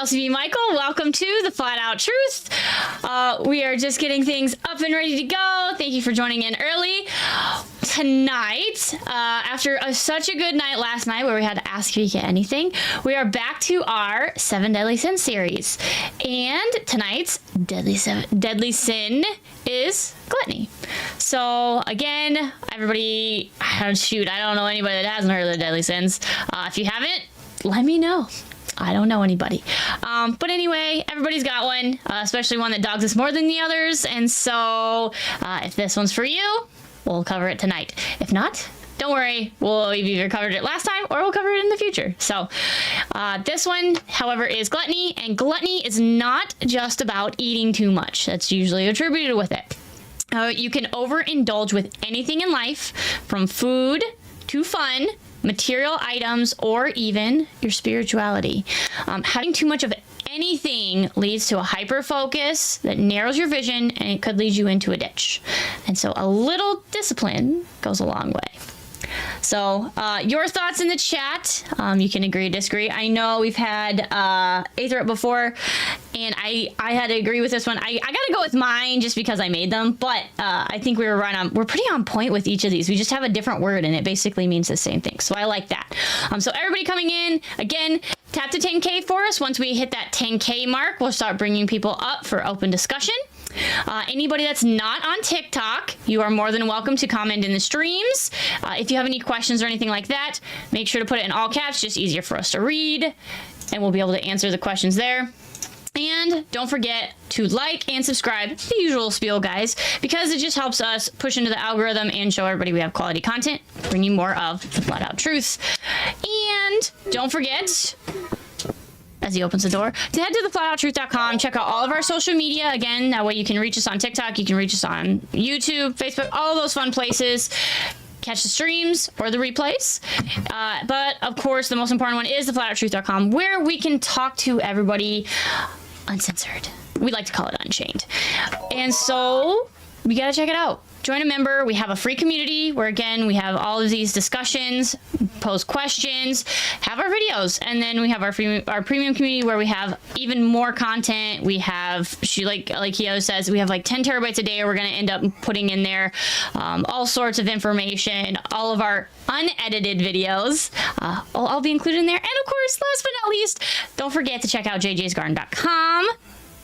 Chelsey B Michael. Welcome to the Flat Out Truth. We are just getting things up and ready to go. Thank you for joining in early. Tonight, after such a good night last night where we had to ask if you get anything, we are back to our 7 Deadly Sins series. And tonight's deadly sin is gluttony. So again, everybody, I don't know anybody that hasn't heard of the deadly sins. If you haven't, let me know. I don't know anybody. But anyway, everybody's got one, especially one that dogs us more than the others. And so if this one's for you, we'll cover it tonight. If not, don't worry. We've either covered it last time or we'll cover it in the future. So this one, however, is gluttony. And gluttony is not just about eating too much. That's usually attributed with it. You can overindulge with anything in life, from food to fun, material items, or even your spirituality. Having too much of anything leads to a hyperfocus that narrows your vision, and it could lead you into a ditch. And so a little discipline goes a long way. So your thoughts in the chat. You can agree or disagree. I know we've had Aether before, and I had to agree with this one. I got to go with mine just because I made them, but I think we're pretty on point with each of these. We just have a different word, and it basically means the same thing. So I like that. So everybody coming in, again, tap to 10K for us. Once we hit that 10K mark, we'll start bringing people up for open discussion. Anybody that's not on TikTok, you are more than welcome to comment in the streams. If you have any questions or anything like that, make sure to put it in all caps, just easier for us to read, and we'll be able to answer the questions there. And don't forget to like and subscribe, the usual spiel, guys, because it just helps us push into the algorithm and show everybody we have quality content, bring you more of the Flat Out Truth. And don't forget, as he opens the door, to head to theflatouttruth.com. Check out all of our social media. Again, that way you can reach us on TikTok, you can reach us on YouTube, Facebook, all those fun places. Catch the streams or the replays. But of course, the most important one is theflatouttruth.com, where we can talk to everybody uncensored. We like to call it unchained. And so we got to check it out. Join a member. We have a free community where, again, we have all of these discussions, pose questions, have our videos, and then we have our premium community where we have even more content. We have, like he always says, we have like 10 terabytes a day. We're going to end up putting in there all sorts of information, all of our unedited videos. Will all be included in there. And of course, last but not least, don't forget to check out jjsgarden.com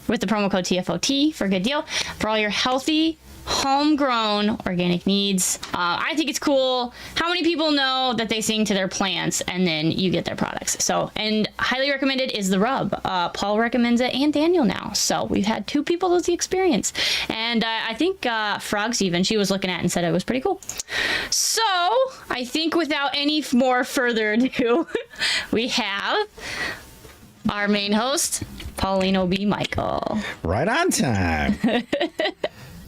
with the promo code TFOT for a good deal for all your healthy, homegrown organic needs. I think it's cool how many people know that they sing to their plants and then you get their products. So, and highly recommended is the rub. Paul recommends it, and Daniel now. So we've had 2 people with the experience. And I think Frogs even, she was looking at it and said it was pretty cool. So I think without any more further ado, we have our main host, Paulino B Michael. Right on time.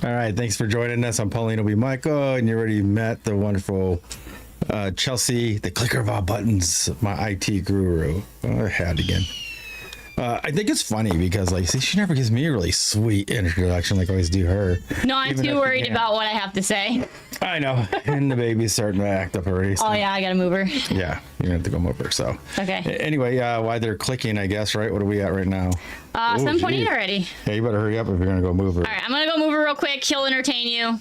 All right, thanks for joining us. I'm Paulino B Michael, and you already met the wonderful Chelsey, the clicker of all buttons, my IT guru. Oh, I had again. I think it's funny because, like, see, she never gives me a really sweet introduction like I always do her. No, I'm too worried about what I have to say. I know, and the baby's starting to act up already. So. Oh, yeah, I gotta move her. Yeah, you're gonna have to go move her, so. Okay. Anyway, while they're clicking, I guess, right? What are we at right now? 7:28 already. Yeah, you better hurry up if you're gonna go move her. All right, I'm gonna go move her real quick. He'll entertain you.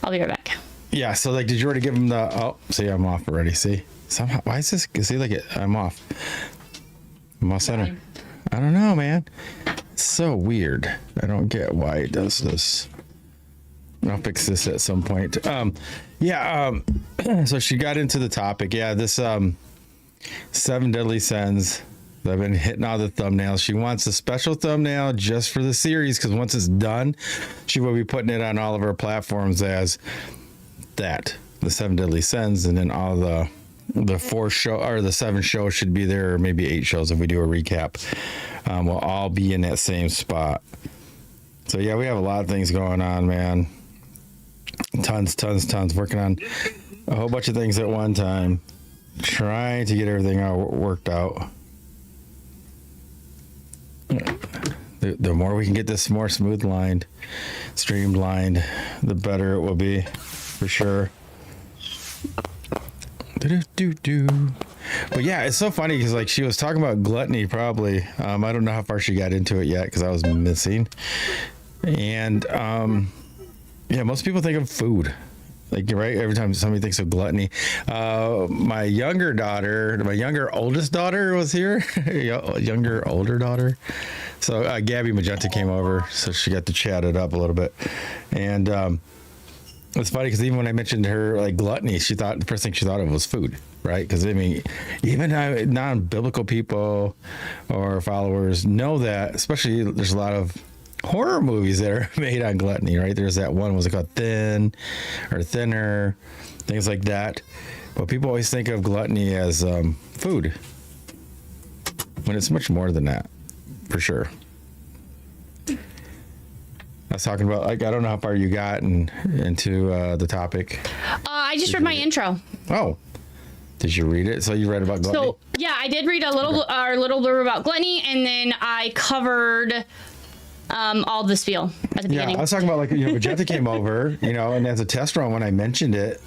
I'll be right back. Yeah, so, like, did you already give him the, oh, see, I'm off already, see? Somehow, why is this, see, like, I'm off. I'm off center. I don't know, man. It's so weird. I don't get why it does this. I'll fix this at some point. So she got into the topic. Yeah, this 7 Deadly Sins. I've been hitting all the thumbnails. She wants a special thumbnail just for the series, because once it's done, she will be putting it on all of her platforms as that, the 7 Deadly Sins, and then all the 4 show or the 7 shows should be there, or maybe 8 shows if we do a recap. We'll all be in that same spot. So yeah, we have a lot of things going on, man. Tons. Working on a whole bunch of things at one time, trying to get everything worked out. The more we can get this more smooth-lined, streamlined, the better it will be, for sure. But yeah, it's so funny because like she was talking about gluttony probably. I don't know how far she got into it yet because I was missing. And yeah, most people think of food. Like, right, every time somebody thinks of gluttony. My oldest daughter was here. Older daughter. So Gabby Magenta came over, so she got to chat it up a little bit. And it's funny because even when I mentioned her like gluttony, the first thing she thought of was food, right? Because I mean, even non-biblical people or followers know that, especially there's a lot of horror movies that are made on gluttony, right? There's that one, was it called Thin or Thinner, things like that. But people always think of gluttony as food, when it's much more than that, for sure. I was talking about, like, I don't know how far you got into the topic. I just read my intro. Oh, did you read it? So you read about gluttony? So yeah, I did read a little blurb about gluttony, and then I covered all the spiel at the beginning. Yeah, I was talking about, like, Magenta came over, and as a test run, when I mentioned it,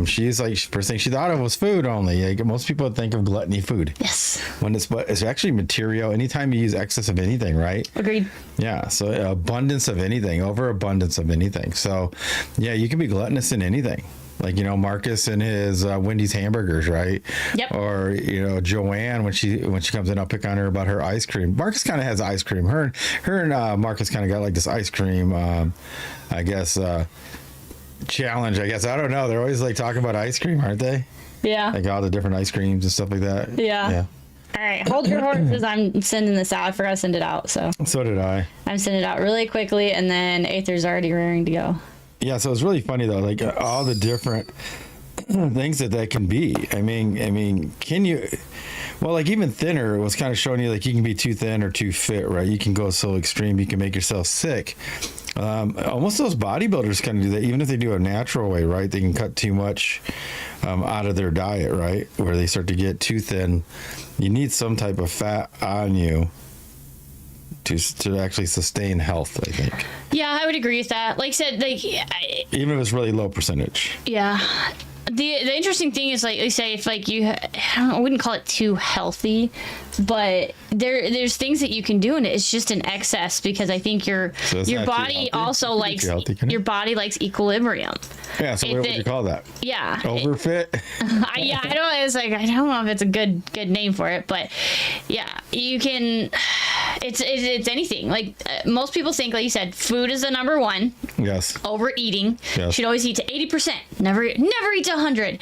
she's like, first thing she thought of was food only. Like, most people think of gluttony food. Yes. When it's actually material. Anytime you use excess of anything, right? Agreed. Yeah. So abundance of anything, overabundance of anything. So yeah, you can be gluttonous in anything. Like, Marcus and his Wendy's hamburgers, right? Yep. Or, Joanne, when she comes in, I'll pick on her about her ice cream. Marcus kind of has ice cream. Her and Marcus kind of got like this ice cream, I guess, challenge, I guess. I don't know. They're always like talking about ice cream, aren't they? Yeah. Like all the different ice creams and stuff like that. Yeah. All right. Hold your horses. I'm sending this out. I forgot to send it out. So did I. I'm sending it out really quickly, and then Aether's already raring to go. Yeah, so it's really funny though, like all the different things that can be. I mean, can you? Well, like even thinner was kind of showing you like you can be too thin or too fit, right? You can go so extreme, you can make yourself sick. Almost those bodybuilders kind of do that, even if they do a natural way, right? They can cut too much out of their diet, right? Where they start to get too thin. You need some type of fat on you to actually sustain health, I think. Yeah, I would agree with that. Like I said, even if it's really low percentage. Yeah. The interesting thing is, like they say, if like I wouldn't call it too healthy, but there's things that you can do, and it's just an excess, because I think your body also likes your body likes equilibrium. Yeah. So what would you call that? Yeah. Overfit. I don't. It's like, I don't know if it's a good name for it, but yeah, you can. It's anything. Like most people think, like you said, food is the number one. Yes. Overeating. Yes. Should always eat to 80%. Never eat to 100.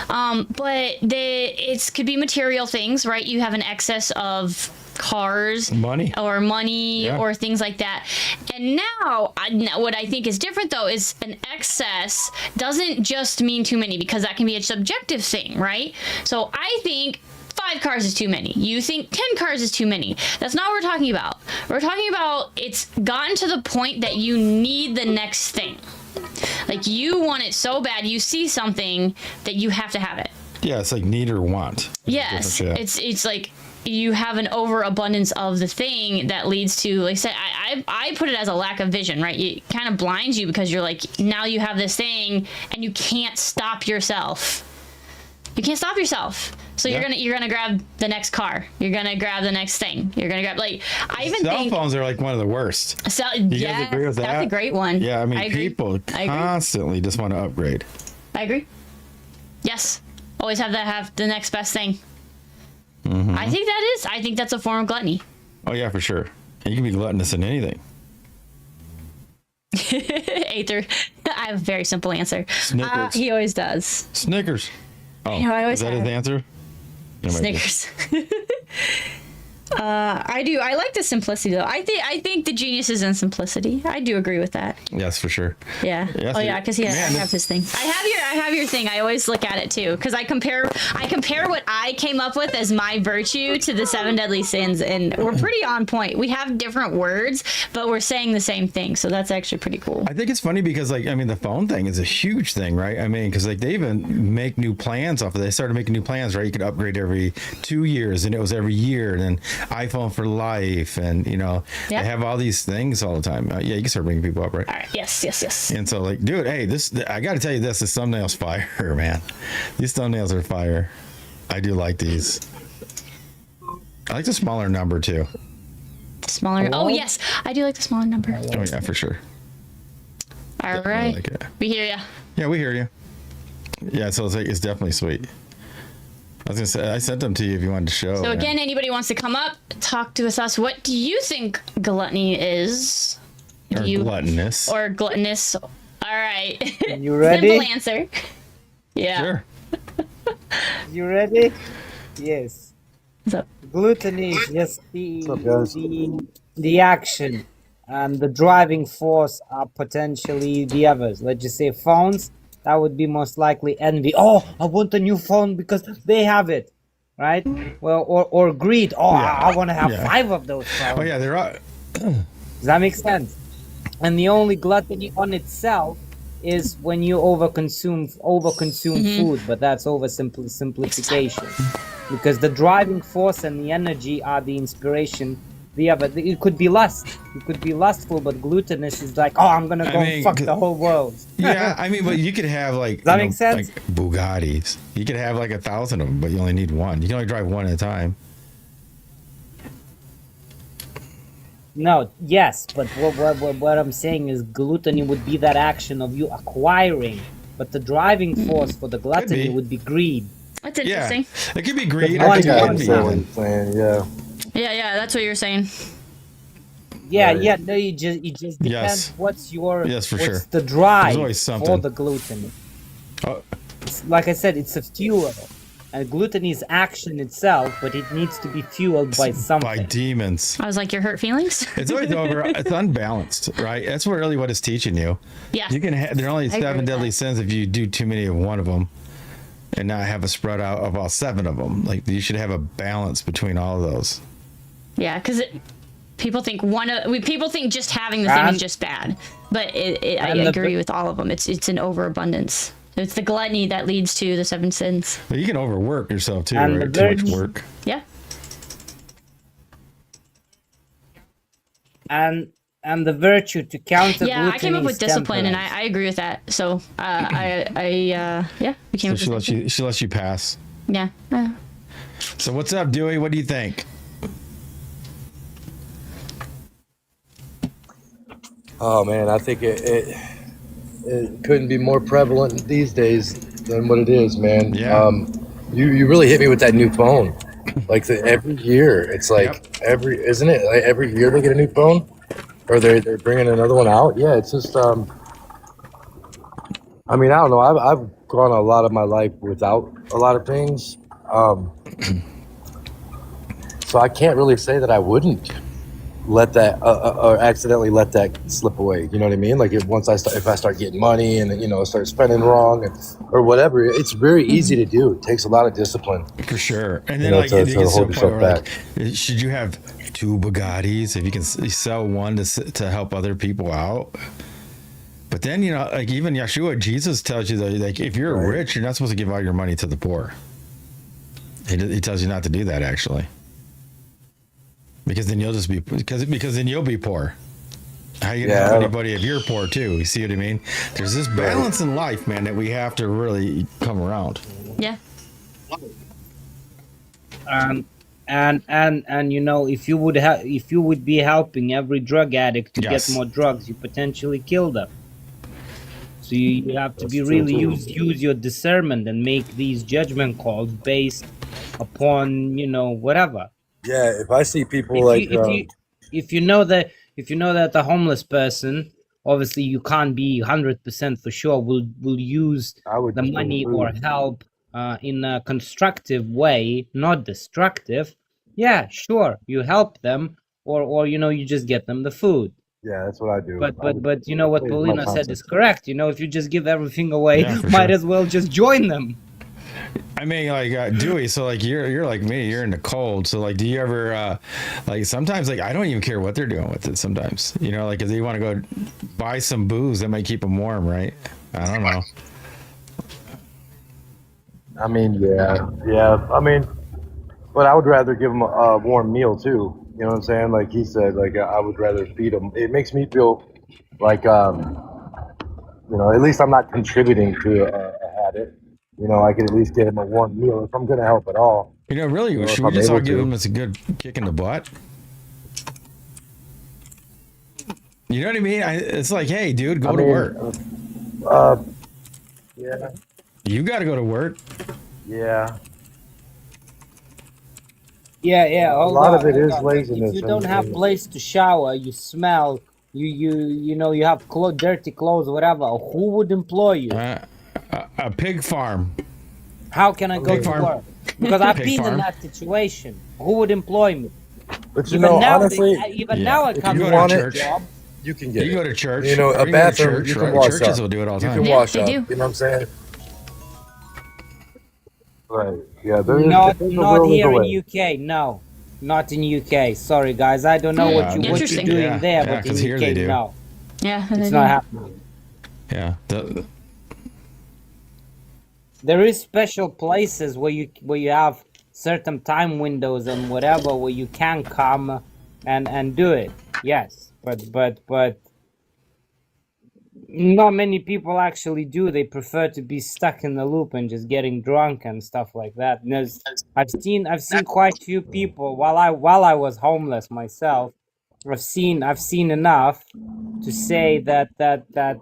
But it could be material things, right? You have an excess of cars, money, yeah, or things like that. And now what I think is different though is an excess doesn't just mean too many, because that can be a subjective thing, right? So I think 5 cars is too many. You think 10 cars is too many. That's not what we're talking about. We're talking about it's gotten to the point that you need the next thing. Like you want it so bad, you see something that you have to have it. Yeah, it's like need or want. Yes, it's like you have an overabundance of the thing that leads to, like I said, I put it as a lack of vision, right? It kind of blinds you, because you're like, now you have this thing and you can't stop yourself. You can't stop yourself. So you're gonna grab the next car. You're gonna grab the next thing. You're gonna grab, like, I even think cell phones are like one of the worst. You guys agree with that? That's a great one. Yeah, I mean, people constantly just want to upgrade. I agree. Yes, always have the next best thing. Mm-hmm. I think that's a form of gluttony. Oh yeah, for sure. You can be gluttonous in anything. Aether, I have a very simple answer. Snickers. He always does. Snickers. Oh, is that his answer? Snickers. I do. I like the simplicity though. I think the genius is in simplicity. I do agree with that. Yes, for sure. Yeah. Yes, because I have his thing. I have your thing. I always look at it too, because I compare what I came up with as my virtue to the 7 deadly sins, and we're pretty on point. We have different words, but we're saying the same thing, so that's actually pretty cool. I think it's funny because, like, I mean, the phone thing is a huge thing, right? I mean, because like they even make new plans off of it. They started making new plans, right? You could upgrade every 2 years, and it was every year, and then iPhone for life, and they have all these things all the time. Yeah, you can start bringing people up, right? All right. Yes. And so, like, dude, hey, I got to tell you this: the thumbnail's fire, man. These thumbnails are fire. I do like these. I like the smaller number too. Smaller. Oh yes, I do like the smaller number. Oh yeah, for sure. All Definitely right, like it. we hear ya. Yeah, we hear you. Yeah, so it's definitely sweet. I was gonna say I sent them to you if you wanted to show. So again, anybody wants to come up, talk to us. What do you think gluttony is? or gluttonous. Or gluttonous? All right. You ready? Simple answer. Yeah. Sure. You ready? Yes. What's up? Gluttony is just up, guys? the action, and the driving force are potentially the others. Let's just say phones. That would be most likely envy. Oh, I want a new phone because they have it, right? Well, or greed. Oh, Yeah. I want to have Yeah. 5 of those phones. Oh yeah, they're all. Does that make sense? And the only gluttony on itself is when you overconsume food, but that's simplification. Because the driving force and the energy are the inspiration. It could be lust. It could be lustful, but gluttonous is like, oh, I'm gonna go I mean, fuck the whole world. Yeah, I mean, but you could have like Does that make sense? like Bugattis. You could have like 1,000 of them, but you only need one. You can only drive one at a time. No, yes, but what I'm saying is gluttony would be that action of you acquiring, but the driving force for the gluttony be. would be greed. That's Yeah, interesting. it could be greed. I It think could I be would envy say even. Yeah. Yeah, that's what you're saying. Yeah, Right. yeah, no, it just depends Yes. what's your Yes, for what's sure. the drive There's always for something. the gluttony. Oh, Like I said, it's a fuel. And gluttony is action itself, but it needs to be fueled by something. by demons. I was like, your hurt feelings? It's always it's unbalanced, right? That's what it's teaching you. Yeah. You can there are only agree 7 with deadly that. sins if you do too many of one of them, and not have a spread out of all 7 of them. Like you should have a balance between all of those. Yeah, because people think people think just having the thing is And- just bad, but I and the- agree with all of them. It's an overabundance. It's the gluttony that leads to the 7 sins. But you can overwork yourself too, And right? the Too much virtue- work. Yeah. And the virtue to counter Yeah, I came up gluttony with is discipline, and temperance. I agree with that. So yeah, we came So up with she lets you pass. yeah. So what's up, Dewey? What do you think? Oh man, I think it couldn't be more prevalent these days than what it is, man. Yeah. You really hit me with that new phone. Like every year, it's like Yep. isn't it? Like every year they get a new phone, or they're bringing another one out. Yeah, it's just I mean, I don't know. I've gone a lot of my life without a lot of things, so I can't really say that I wouldn't let that or accidentally let that slip away. You know what I mean? Like if I start getting money and start spending wrong or whatever, it's very easy to do. It takes a lot of discipline. For sure. And then know, like to it gets to hold a point yourself where like, should you have 2 Bugattis if you can sell one to help other people out? But then like even Yeshua, Jesus tells you that like if you're Right. rich, you're not supposed to give all your money to the poor. He tells you not to do that actually. Because then you'll just be because then you'll be poor. How you gonna Yeah. help anybody if you're poor too? You see what I mean? There's this balance in life, man, that we have to really come around. Yeah. And if you would be helping every drug addict to Yes. get more drugs, you potentially kill them. So you have to That's be true, really too. use your discernment and make these judgment calls based upon whatever. Yeah, if I see people If you know that the homeless person, obviously you can't be 100% for sure will use I would the just money bring or food. help in a constructive way, not destructive. Yeah, sure, you help them, or you just get them the food. Yeah, that's what I do. But I would- what that is my Paulina said is concept. correct. If you just give everything away, Yeah, for might sure. as well just join them. I mean, like Dewey. So like you're like me. You're in the cold. So like, do you ever like sometimes like I don't even care what they're doing with it. Sometimes like if they want to go buy some booze, that might keep them warm, right? I don't know. I mean, yeah. I mean, but I would rather give them a warm meal too. You know what I'm saying? Like he said, like I would rather feed them. It makes me feel like at least I'm not contributing to a habit. I can at least get him a warm meal if I'm going to help at all. Really, If should we I'm just all able give to. him a good kick in the butt? You know what I mean? It's like, hey, dude, go to work. Yeah, You got to go to work. yeah. Yeah. A Hold lot on, of it hold is on. Like, if laziness, you don't have and place to shower, you smell, you have dirty clothes, whatever. Who would employ you? A pig farm. How can I go Pig to farm. work? Because I've Pig been farm. in that situation. Who would employ me? but Even now, honestly, now I If come you to go to a church, job. you can get you it. go to church. A or you go to bathroom, church, you can right? wash Churches up. will do it all the You time. can Yeah, wash they up. do. You know what I'm saying? Right. Yeah, Not there's a not will, there's a here in way. UK. No, not in UK. Sorry, guys. I don't know what you're Interesting. doing there, Yeah, but in 'cause here they UK, do. no, Yeah, it's not happening. Yeah. There is special places where you have certain time windows and whatever where you can come and do it. Yes, but not many people actually do. They prefer to be stuck in the loop and just getting drunk and stuff like that. And I've seen quite few people while I was homeless myself. I've seen enough to say that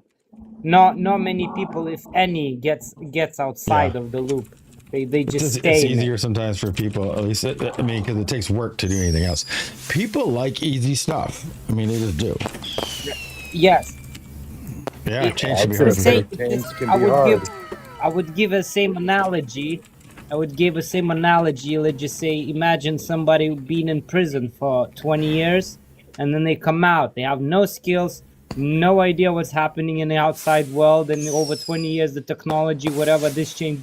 not many people, if any, gets outside Yeah. of the loop. They just It's stay in easier it. sometimes for people, at least, because it takes work to do anything else. People like easy stuff. They just do. Yes. Yeah, change should I'd be say hard for Say, people. change can I be would hard. I would give a same analogy. I would give a same analogy. Let's just say, imagine somebody being in prison for 20 years, and then they come out. They have no skills, no idea what's happening in the outside world, and over 20 years, the technology, whatever, this changed.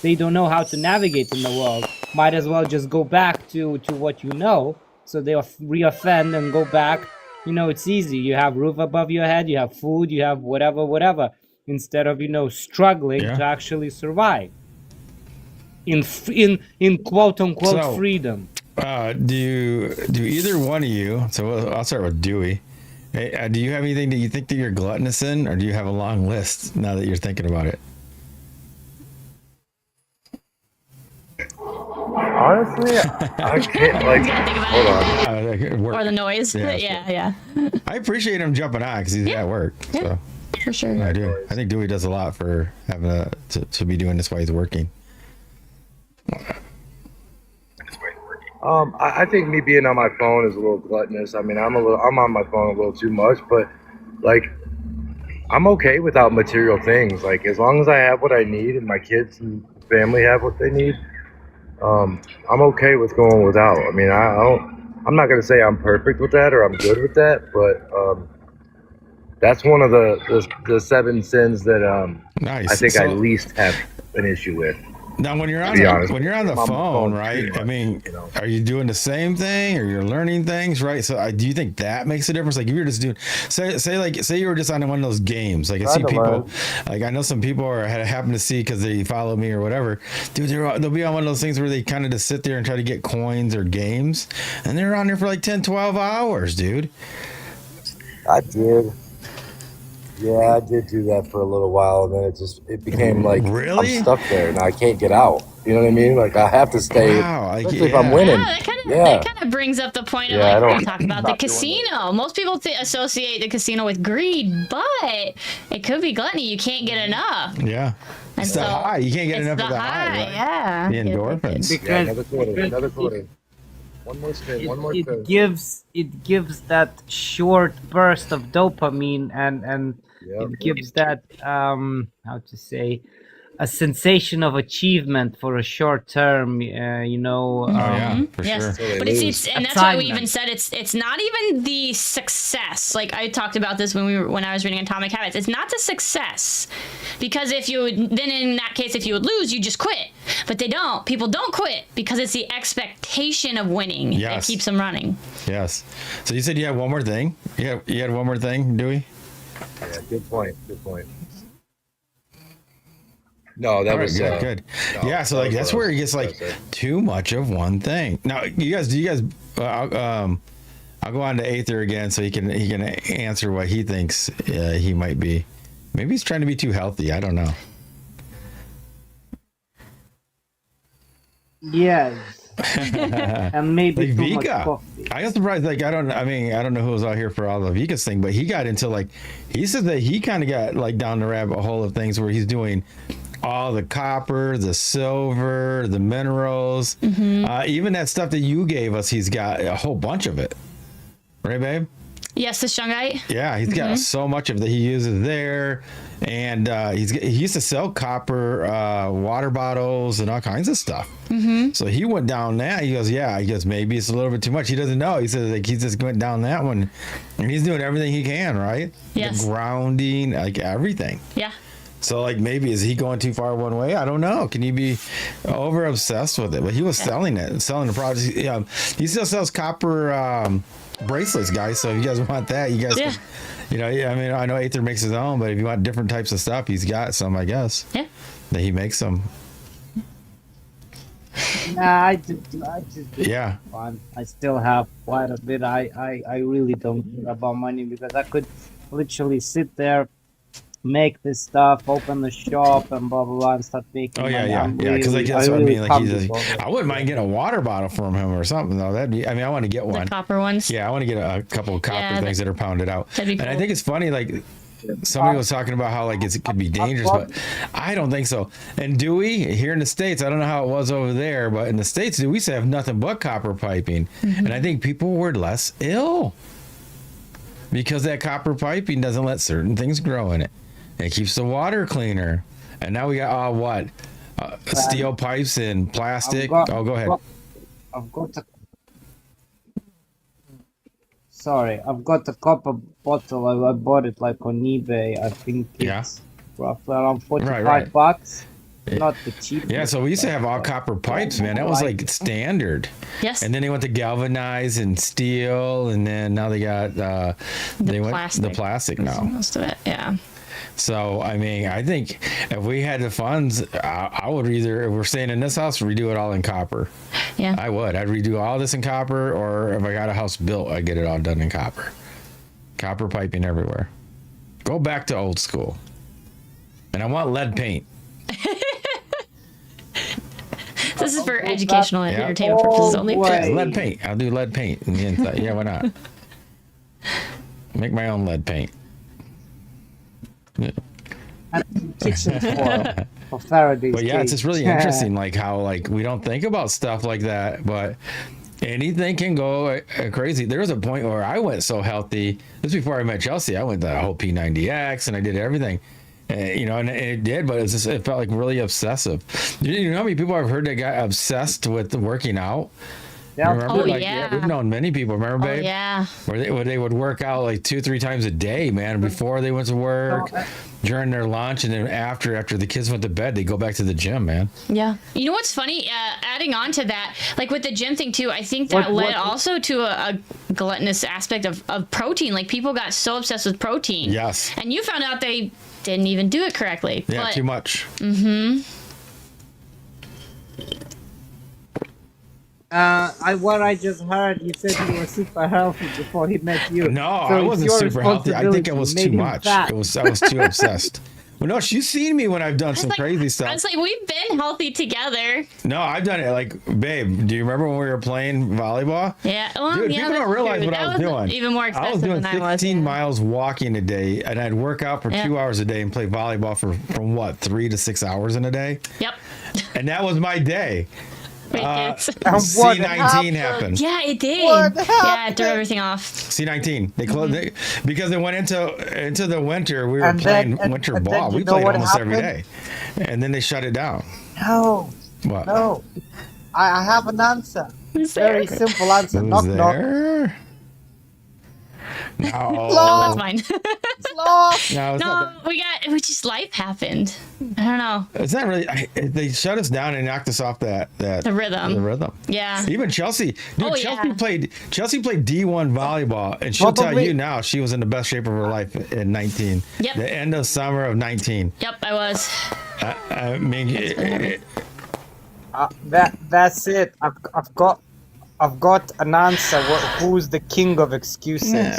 They don't know how to navigate in the world. Might as well just go back to what you know. So they'll reoffend and go back. It's easy. You have roof above your head, you have food, you have whatever, instead of struggling Yeah. to actually survive in quote unquote So- freedom. Do either one of you? So I'll start with Dewey. Hey, do you have anything that you think that you're gluttonous in, or do you have a long list now that you're thinking about it? Honestly, I can't Think about hold it. on. Work. Or the noise. Yeah, Yeah. I appreciate him jumping on because he's at work. Yeah. So For sure. I do. I think Dewey does a lot for having to be doing this while he's working. I think me being on my phone is a little gluttonous. I'm on my phone a little too much, but like I'm okay without material things. Like as long as I have what I need and my kids and family have what they need, I'm okay with going without. I'm not gonna say I'm perfect with that or I'm good with that, but that's one of the 7 sins that Nice. I think I So- least have an issue with. Now, when you're on be honest, when you're on the I'm on my phone, phone right? too much, Are you doing the same thing, or you're learning things, right? So, do you think that makes a difference? Like, if you're just doing, say you were just on one of those games. Like, I see Trying to people, learn. like I know some people happen to see because they follow me or whatever. Dude, they'll be on one of those things where they kind of just sit there and try to get coins or games, and they're on there for like 10, 12 hours, dude. I did. Yeah, I did do that for a little while, and then it became like Really? I'm stuck there, and I can't get out. You know what I mean? Like I have to stay, Wow, like, especially if I'm yeah. winning. That kind of brings up the point of Yeah, I like don't- we talk about the not doing casino. Most people associate the casino with greed, but it could be gluttony. You can't get enough. Yeah. And It's the high. You can't get it's enough the of the high, right? Yeah. The endorphins. Yeah, Because another quarter. One more spin. One more spin. it gives that short burst of dopamine and Yep. it gives that how to say, a sensation of achievement for a short term. Oh yeah, for Yes. sure. So they But lose. it's and that's why we even Assignment. said it's not even the success. Like I talked about this when I was reading Atomic Habits. It's not the success, because if you then in that case if you would lose, you just quit. But they don't. People don't quit because it's the expectation of winning that Yes. keeps them running. Yes. So you said you had one more thing. Yeah, you had one more thing, Dewey? Yeah, good point. Good point. No, that All right, was good. Good. no, Yeah. So that like was that's what I where was- it gets that like was it. too much of one thing. Now, do you guys? I'll go on to Aether again so he can answer what he thinks he might be. Maybe he's trying to be too healthy. I don't know. Yes. And maybe Like too much Vika. coffee. I got surprised. Like I don't know who was out here for all the Vika's thing, but he got into like he said that he kind of got like down the rabbit hole of things where he's doing all the copper, the silver, the minerals, even that stuff that you gave us. He's got a whole bunch of it, right, babe? Yes, the shungite. Yeah, he's got so much of that he uses there, and he used to sell copper water bottles and all kinds of stuff. So he went down that. He goes, maybe it's a little bit too much. He doesn't know. He says like he just went down that one, and he's doing everything he can, right? Yes. The grounding, like everything. Yeah. So like maybe is he going too far one way? I don't know. Can you be over obsessed with it? But he was selling the product. He still sells copper bracelets, guys. So if you guys want that, you guys can, I mean, I know Aether makes his own, but if you want different types of stuff, he's got some, I guess. Yeah. That he makes them. Nah, I just Yeah. fun. I still have quite a bit. I really don't care about money because I could literally sit there, make this stuff, open the shop, and blah blah blah, and start making Oh money. yeah. I'm Because like really- that's what I really mean. Like comfortable with I wouldn't mind getting a water bottle from him or something though. That'd be. I mean, I want to get The one. copper ones. Yeah, I want to get a couple of copper Yeah, things that are pounded out. that'd be And I cool. think it's funny, like somebody was talking about how like it could be dangerous, but I don't think so. And Dewey, here in the States, I don't know how it was over there, but in the States, we used to have nothing but copper piping. And I think people were less ill because that copper piping doesn't let certain things grow in it. It keeps the water cleaner. And now we got steel pipes and plastic. Go ahead. I've got a. Sorry, I've got a copper bottle. I bought it like on eBay. I think it's roughly around 45 Right. bucks. Not the cheapest. Yeah, so we used to have all copper pipes, man. That was like standard. Yes. And then they went to galvanized and steel, and then now they got the plastic now. Most of it. Yeah. So I mean, I think if we had the funds, I would either, if we're staying in this house, redo it all in copper. Yeah. I would. I'd redo all this in copper, or if I got a house built, I'd get it all done in copper. Copper piping everywhere. Go back to old school. And I want lead paint. This is for educational and entertainment purposes only. way. Lead paint. I'll do lead paint in the inside. Yeah, why not? Make my own lead paint. Kitchen foil for Faraday's But yeah, it's just really cage. interesting, like how like we don't think about stuff like that, but anything can go crazy. There was a point where I went so healthy. This was before I met Chelsey. I went the whole P90X and I did everything. And it did, but it felt like really obsessive. You know how many people I've heard that got obsessed with working out? Yeah. Remember? Oh, yeah. We've known many people. Remember, Oh, babe? yeah. Where they would work out like 2-3 times a day, man, before they went to work, during their lunch, and then after the kids went to bed, they go back to the gym, man. Yeah. You know what's funny? Adding on to that, like with the gym thing too, I think that led also to a gluttonous aspect of protein. Like people got so obsessed with protein. Yes. And you found out they didn't even do it correctly. Yeah, but, too much. What I just heard, you said he was super healthy before he met you. No, So I it's wasn't your super healthy. I think it was responsibility. too Made him much. fat. I was too obsessed. Well, no, she's seen me when I've done some like, crazy I stuff. was like, we've been healthy together. No, I've done it. Like, babe, do you remember when we were playing volleyball? Yeah. Well, Dude, yeah, people don't that's realize true. what I That was doing. Even more I expensive was doing than I was. 16 yeah. miles walking a day, and I'd work out for 2 hours a day and play volleyball from what, 3 to 6 hours in a day? Yep. And that was my day. Wait, kids. what C19 happened. Yeah, it did. What Yeah, it threw everything off. C19. They closed because they went into the winter. We were And playing then- winter and then ball. you We know played what almost every happened? day, and then they shut it down. No, What? no. I have an answer. Who's Very there? simple answer. Who's Knock knock. there? No, No, that's mine. Sloth. no, it's not. No, we just life happened. I don't know. It's not really. They shut us down and knocked us off the rhythm. The rhythm. Yeah. Even Chelsey, dude. Oh, Chelsea yeah. played D1 volleyball, and she'll tell Probably- you now she was in the best shape of her life in 19. Yep. The end of summer of 19. Yep, I was. I mean, That's it. I've got an answer. Who's the king of excuses?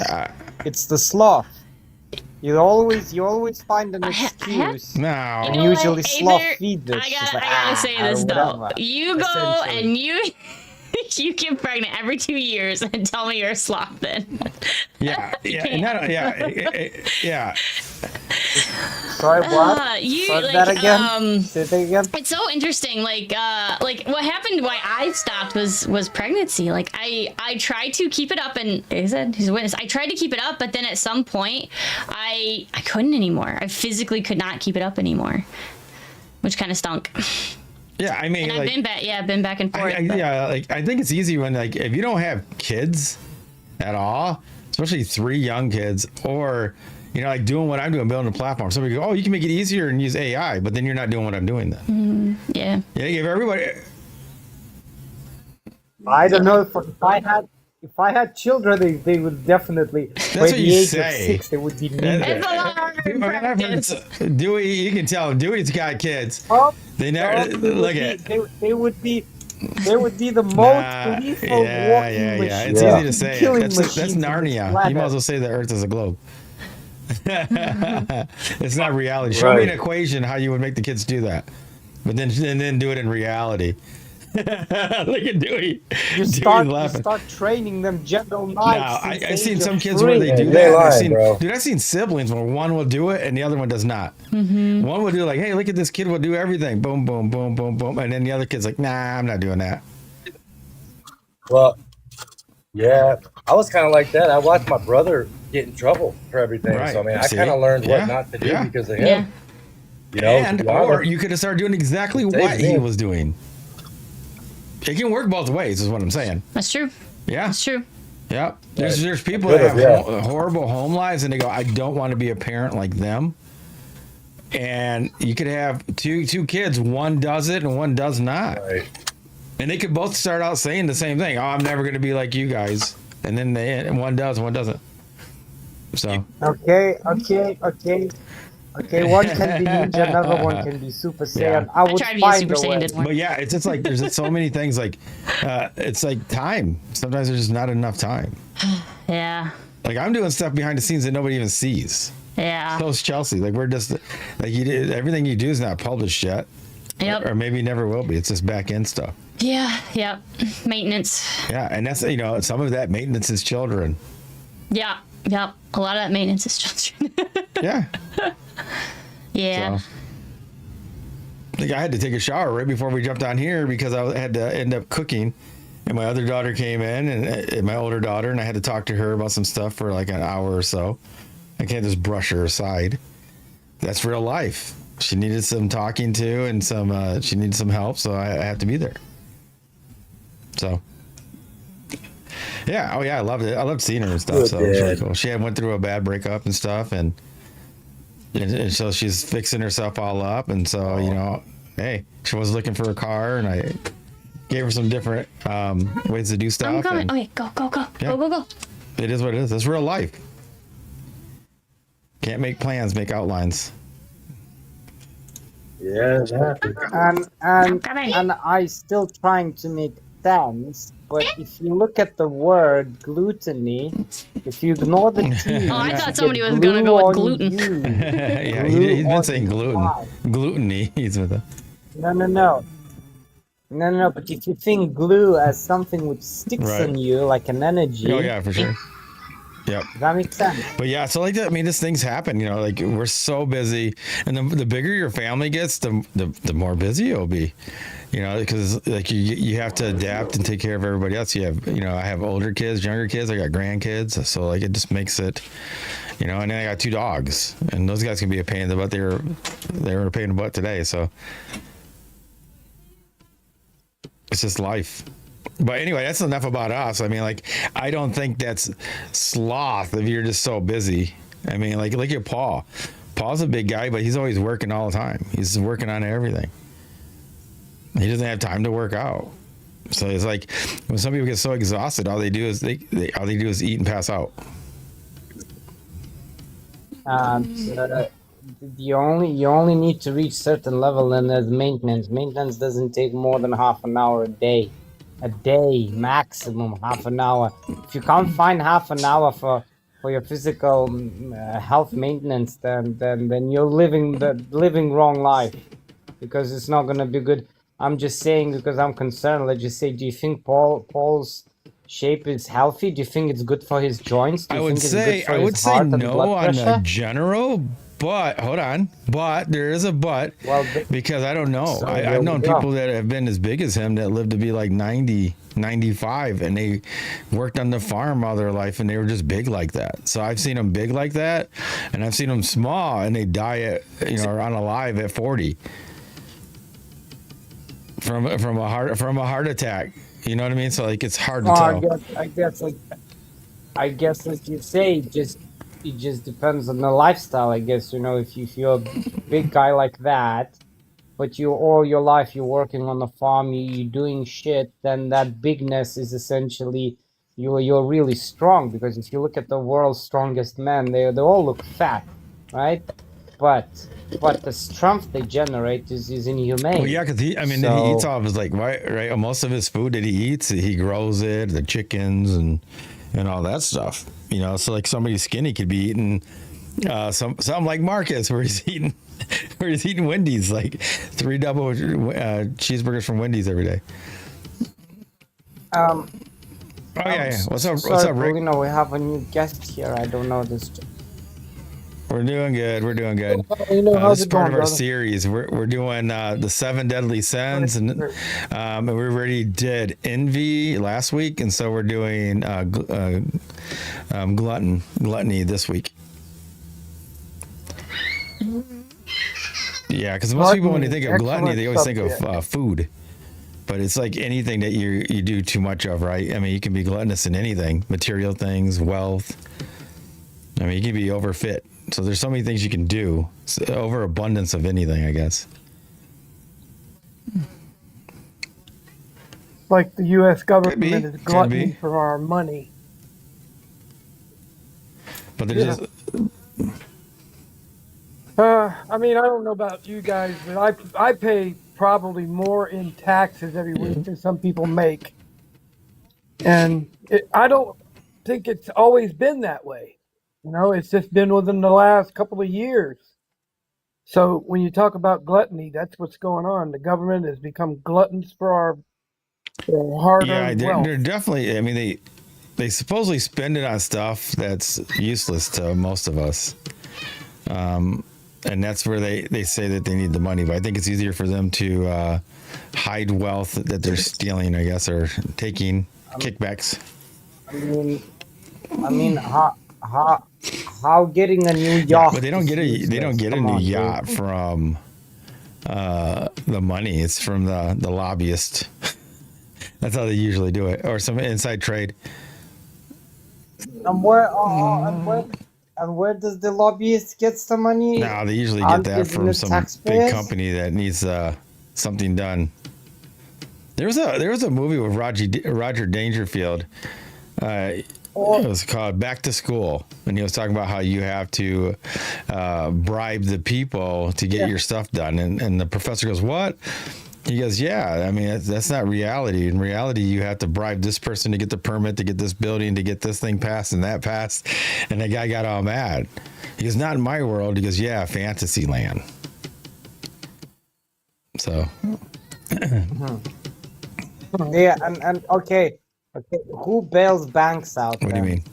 It's the sloth. You always find an I excuse. No. And You know usually what, sloth Aether, feed this. I She's gotta, like, I gotta say this or though. whatever. You go Essentially. and you get pregnant every 2 years and tell me you're a sloth then. Yeah. Yeah. Sorry, what? You Say like that again. Say that again. it's so interesting. Like what happened? Why I stopped was pregnancy. Like I tried to keep it up, and he said he's a witness. I tried to keep it up, but then at some point, I couldn't anymore. I physically could not keep it up anymore, which kind of stunk. Yeah. I mean, And I've been back and forth. but- I think it's easy when like if you don't have kids at all, especially 3 young kids, or like doing what I'm doing, building a platform. Somebody go, oh, you can make it easier and use AI, but then you're not doing what I'm doing then. Yeah. Yeah, give everybody. I don't know if I had children, they would definitely. By what the you age say. of 6, they would be It's ninjas. a lot of practice. Dewey, you can tell him Dewey's got kids. Oh, They never no, look at. They would be the most Nah, lethal yeah. walking machine. It's easy to say. Killing That's machines on this Narnia. You planet. might as well say the Earth is a globe. It's not reality. Show me an Right. equation how you would make the kids do that, but then do it in reality. Look at Dewey. You Dewey's start laughing. training them gentle No, knives. I've seen some kids where they do You that. ain't I've lying, seen, bro. dude, I've seen siblings where one will do it and the other one does not. One will do like, hey, look at this kid will do everything. Boom, boom, boom, boom, boom. And then the other kid's like, nah, I'm not doing that. Well, yeah, I was kind of like that. I watched my brother get in trouble for everything. Right. So I mean, I See? kind of learned Yeah. what not to do Yeah. because of him. Yeah. You know, to And be or honest. you could have started doing exactly Same what he thing. was doing. It can work both ways, is what I'm saying. That's true. Yeah. That's true. Yeah. There's people Could've, that have yeah. horrible home lives and they go, I don't want to be a parent like them. And you could have two kids, one does it and one does not. Right. And they could both start out saying the same thing. Oh, I'm never going to be like you guys. And then one does, one doesn't. So Okay. One can be ninja, another one can be Super Saiyan. Yeah. I I would tried to be find Super a Saiyan, way. didn't work. but yeah, it's just like there's so many things like it's like time. Sometimes there's just not enough time. Yeah. Like I'm doing stuff behind the scenes that nobody even sees. Yeah. So is Chelsey. Like we're just like everything you do is not published yet. Yep. Or maybe never will be. It's just back end stuff. Yeah. Yep. Maintenance. Yeah, and that's some of that maintenance is children. Yeah. Yep. A lot of that maintenance is children. Yeah. Yeah. So. Like I had to take a shower right before we jumped on here because I had to end up cooking, and my other daughter came in and my older daughter, and I had to talk to her about some stuff for like an hour or so. I can't just brush her aside. That's real life. She needed some talking to and she needed some help, so I have to be there. So. Yeah. Oh yeah. I loved it. I loved seeing her and stuff. Good So it was really dad. cool. She had went through a bad breakup and stuff, and so she's fixing herself all up. And so hey, she was looking for a car, and I gave her some different ways to do stuff. I'm coming. and Okay. Go. Yeah. Go. It is what it is. It's real life. Can't make plans, make outlines. Yeah, exactly. coming. And I still trying to make sense. But if you look at the word gluttony, if you ignore the T, Oh, I you thought get somebody was glue gonna go with on gluten. you. Yeah, Glue he's been on saying the gluten. pie. Gluttony. He's with it. No. But if you think glue as something which sticks Right. on you like an energy, Oh yeah, for sure. Yep. does that make sense? But yeah, so like that. I mean, these things happen. Like we're so busy, and the bigger your family gets, the more busy you'll be. Because like you have to adapt and take care of everybody else. You have, I have older kids, younger kids. I got grandkids, so like it just makes it, and then I got 2 dogs, and those guys can be a pain in the butt. They were a pain in the butt today. So it's just life. But anyway, that's enough about us. I mean, like, I don't think that's sloth if you're just so busy. I mean, like, look at Paul. Paul's a big guy, but he's always working all the time. He's working on everything. He doesn't have time to work out. So it's like when some people get so exhausted, all they do is eat and pass out. You only need to reach certain level, and there's maintenance. Maintenance doesn't take more than half an hour a day maximum half an hour. If you can't find half an hour for for your physical health maintenance, then you're living the wrong life, because it's not gonna be good. I'm just saying, because I'm concerned. Let's just say, do you think Paul's shape is healthy? Do you think it's good for his joints? Do you think it's good for I would his say heart and no blood on the pressure? general, but hold on, but there is a but, Well, because I don't know. so there I've we known go. people that have been as big as him that lived to be like 90, 95, and they worked on the farm all their life and they were just big like that. So I've seen them big like that, and I've seen them small and they die at, or unalive at 40 from a heart attack. You know what I mean? So like it's hard to tell. I guess like you say, it just depends on the lifestyle. I guess, if you're a big guy like that, but you all your life you're working on the farm, you're doing shit, then that bigness is essentially you're really strong. Because if you look at the world's strongest men, they all look fat, right? But the strength they generate is inhumane. Well, yeah, because he eats off his, like, right. Most of his food that he eats, he grows it, the chickens and all that stuff. So like somebody skinny could be eating something like Marcus, where he's eating Wendy's, like 3 double cheeseburgers from Wendy's every day. Oh yeah. What's up, Rick? Paulino, we have a new guest here. I don't know this. We're doing good. How's This is it part going, of our brother? series. We're doing the 7 deadly sins, and we already did envy last week, and so we're doing gluttony this week. Yeah, because most people, when they think of gluttony, they always think of food. But it's like anything that you do too much of, right? I mean, you can be gluttonous in anything, material things, wealth. I mean, you can be overfit. So there's so many things you can do. It's overabundance of anything, I guess. Like the U.S. government Could be. is gluttony for our money. But there's just... I mean, I don't know about you guys, but I pay probably more in taxes every week than some people make. And I don't think it's always been that way. It's just been within the last couple of years. So when you talk about gluttony, that's what's going on. The government has become gluttons for our hard-earned wealth. They're definitely, I mean, they supposedly spend it on stuff that's useless to most of us. And that's where they say that they need the money. But I think it's easier for them to hide wealth that they're stealing, I guess, or taking kickbacks. I mean, how getting a new yacht? But they don't get a new yacht from the money. It's from the lobbyist. That's how they usually do it, or some inside trade. And where does the lobbyist get the money? No, they usually get that from some big company that needs something done. There was a movie with Roger Dangerfield. It was called Back to School, and he was talking about how you have to bribe the people to get your stuff done. And the professor goes, "What?" He goes, "Yeah, I mean, that's not reality. In reality, you have to bribe this person to get the permit, to get this building, to get this thing passed and that passed." And the guy got all mad. He goes, "Not in my world." He goes, "Yeah, fantasy land." So. Yeah, and okay, who bails banks out? What do you mean?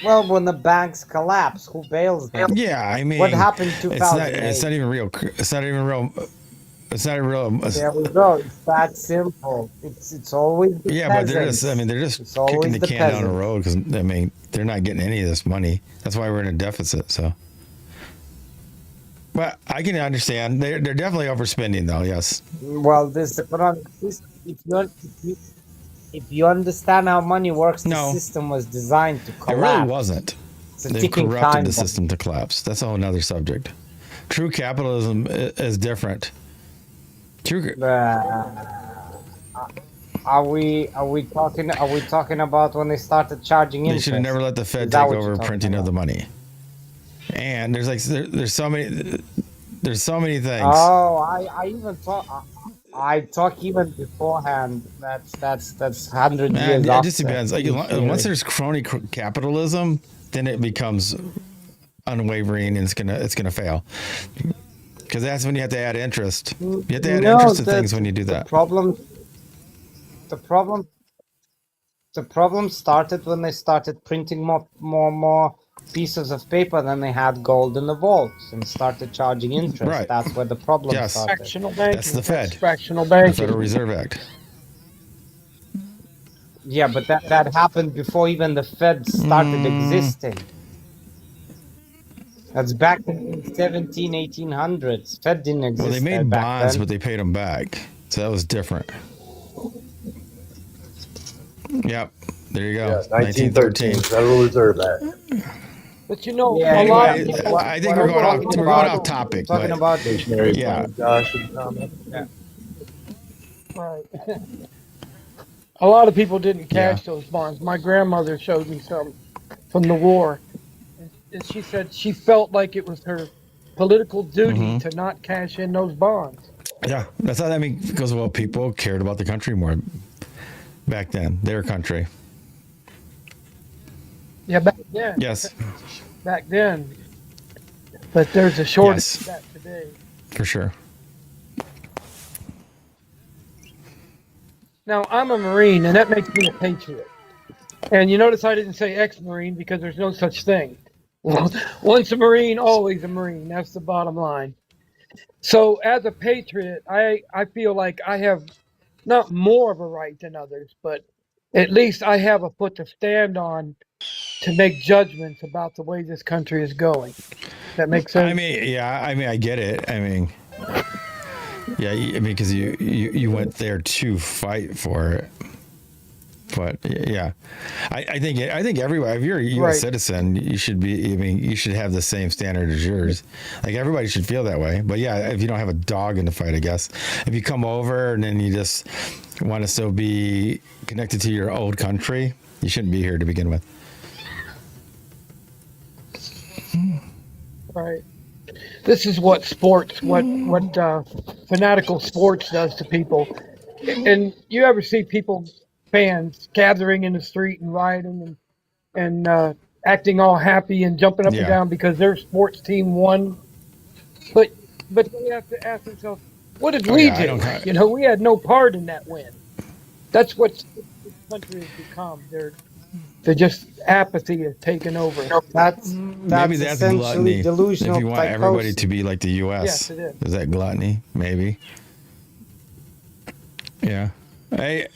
Well, when the banks collapse, who bails them? Yeah, I mean, what happened in 2008? It's not even real. It's not even real. It's not real. There we go. It's that simple. It's always the but peasants. they're just kicking the can down the road, because I mean, they're not getting any of this money. That's why we're in a deficit. So, but I can understand they're definitely overspending, though. Yes. Well, if you understand how money works, the system was designed to collapse. It really wasn't. They've corrupted the bomb. system to collapse. That's a whole nother subject. True capitalism is different. Are we talking about when they started charging interest? They should have never let the Fed take over printing of the money. And there's so many things. Oh, I even thought I talk even beforehand. That's 100 years Man, it just after. depends. Like in once theory. there's crony capitalism, then it becomes unwavering and it's gonna fail. Because that's when you have to add interest. You have to add No, interest to things when you do the that. problem the problem the problem started when they started printing more pieces of paper than they had gold in the vaults and started charging interest. Right. That's where the problem Yes. started. Fractional That's banking. the Fed, Fractional the banking. Federal Reserve Act. Yeah, but that happened before even the Fed started existing. That's back in 1800s. Fed didn't exist Well, they made back bonds, then. but they paid them back, so that was different. Yep. There you go. Yes, 1913 Federal Reserve Act. But you know, Yeah, a lot of Anyway, people. I think what we're I'm going talking off about- topic. Talking But about Stationary Yeah. fund. Josh, should comment? Right. A lot of people didn't Yeah. cash those bonds. My grandmother showed me some from the war, and she said she felt like it was her political duty to not cash in those bonds. yeah, that's how because well, people cared about the country more back then. Their country. Yeah, back then. Yes, Back then. But there's a shortage Yes. of that today. for sure. Now, I'm a Marine, and that makes me a patriot. And you notice I didn't say ex-Marine because there's no such thing. Well, once a Marine, always a Marine. That's the bottom line. So as a patriot, I feel like I have not more of a right than others, but at least I have a foot to stand on to make judgments about the way this country is going. That makes sense? I mean, I get it. I mean, yeah, because you went there to fight for it. But yeah, I think everybody, if you're a U.S. Right. citizen, you should be. I mean, you should have the same standard as yours. Like everybody should feel that way. But yeah, if you don't have a dog in the fight, I guess if you come over and then you just want to still be connected to your old country, you shouldn't be here to begin with. Right. This is what sports, what fanatical sports does to people. And you ever see people, fans, gathering in the street and rioting and acting all happy and jumping up Yeah. and down because their sports team won? But they have to ask themselves, what did we yeah, I do? don't- You know, we had no part in that win. That's what this country has become. They're just apathy has taken over. That's Maybe that's essentially gluttony. delusional If you want everybody psychosis. to be like the U.S., Yes, it is. that gluttony? Maybe. Yeah. Hey,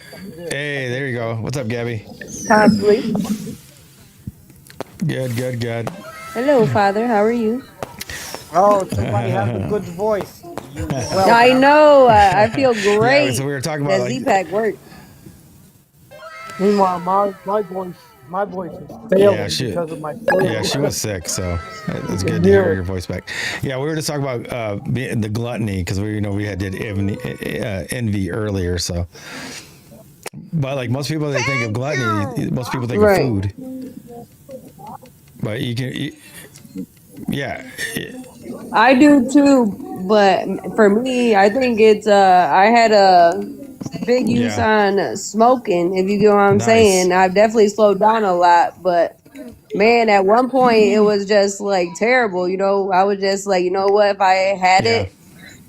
there you go. What's up, Gabby? Possibly. Good. Hello, Father. How are you? Oh, somebody has a good voice. Well, I know. I feel Yeah, great. so we were talking about That like, Z-Pack worked. Meanwhile, my voice is failing Yeah, because of my throat. yeah, she was sick, so it's good to hear your voice back. Yeah, we were just talking about the gluttony because we did envy earlier. So, but like most people, they think of gluttony. Most people think Right. of food, but you can, yeah, I do too, but for me, I think it's I had a big use Yeah. on smoking. If you get what I'm Nice. saying, I've definitely slowed down a lot. But man, at one point, it was just like terrible. You know, I was just like, you know what? If I had Yeah. it,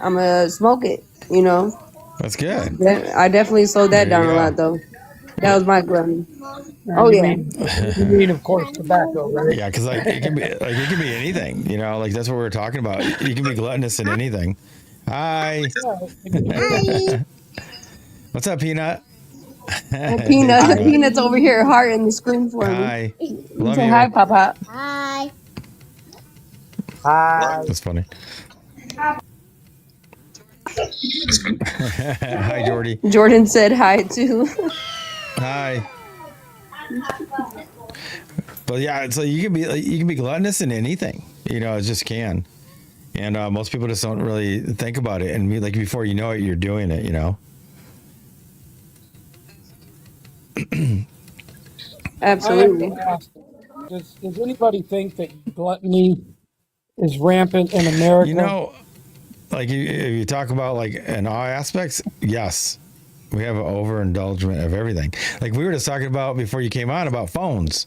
I'm gonna smoke it. You know, that's good. I definitely slowed that There you down a go. lot though. That was my gluttony. And Oh you yeah. mean, of course, tobacco, right? Yeah, because like it can be anything. Like that's what we were talking about. You can be gluttonous in anything. Hi. What's up, Peanut? Peanut's over here hearting the screen for me. Hi. Love Say you. hi, Papa. hi. That's funny. Hi, Jordy. Jordan said hi too. Hi. But yeah, so you can be gluttonous in anything. It just can. And most people just don't really think about it. And like before you know it, you're doing it. Absolutely. Does anybody think that gluttony is rampant in America? like if you talk about like in all aspects, yes, we have an overindulgence of everything. Like we were just talking about before you came on about phones.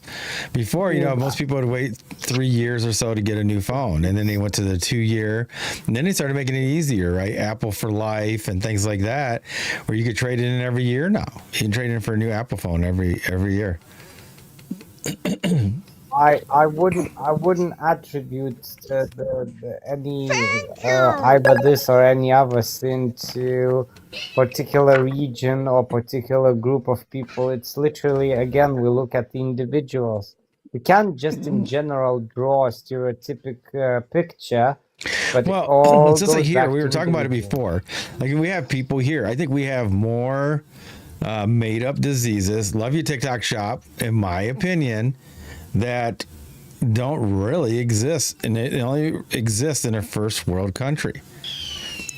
Before, most people would wait 3 years or so to get a new phone, and then they went to the 2 year, and then they started making it easier, right? Apple for life and things like that, where you could trade it in every year now. You can trade in for a new Apple phone every year. I wouldn't attribute any either this or any other sin to particular region or particular group of people. It's literally, again, we look at the individuals. We can't just in general draw a stereotypic picture, but Well, it all it's just like goes here, back we to were talking about it individuals. before. Like we have people here. I think we have more made up diseases. Love your TikTok shop, in my opinion, that don't really exist, and it only exists in a first world country.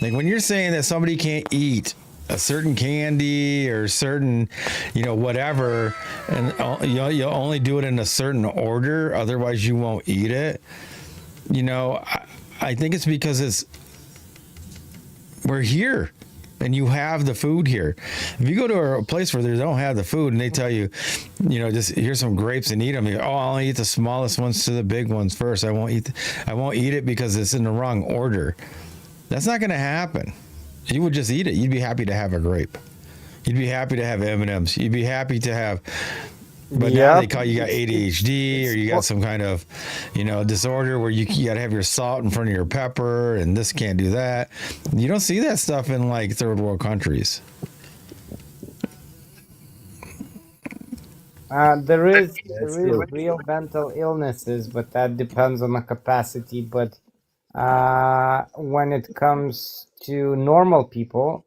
Like when you're saying that somebody can't eat a certain candy or certain, whatever, and you'll only do it in a certain order, otherwise you won't eat it. I think it's because we're here. And you have the food here. If you go to a place where they don't have the food and they tell you, just here's some grapes and eat them. I'll only eat the smallest ones to the big ones first. I won't eat it because it's in the wrong order. That's not going to happen. You would just eat it. You'd be happy to have a grape. You'd be happy to have M&Ms. You'd be happy to have. But now they call you got ADHD or you got some kind of, disorder where you got to have your salt in front of your pepper and this can't do that. You don't see that stuff in like third world countries. There is real mental illnesses, but that depends on the capacity. But when it comes to normal people,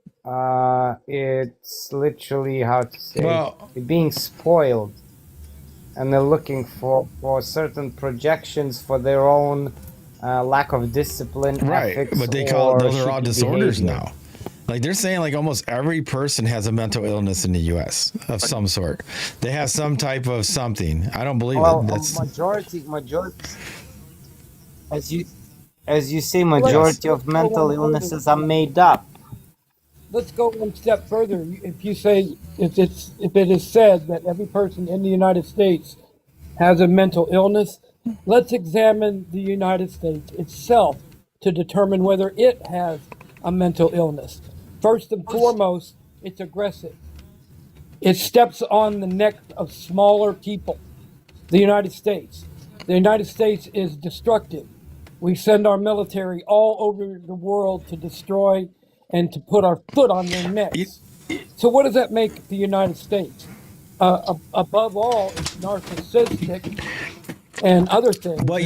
it's literally how to say being spoiled. And they're looking for certain projections for their own lack of discipline, ethics, but they call it, those are all shitty disorders behavior. now. Like they're saying like almost every person has a mental illness in the U.S. of some sort. They have some type of something. I don't believe Well, it. That's majority, as you say, majority of mental illnesses are made up. Let's go one step further. If you say if it is said that every person in the United States has a mental illness, let's examine the United States itself to determine whether it has a mental illness. First and foremost, it's aggressive. It steps on the neck of smaller people. The United States. The United States is destructive. We send our military all over the world to destroy and to put our foot on their necks. So what does that make the United States? Above all, it's narcissistic and other things. Well,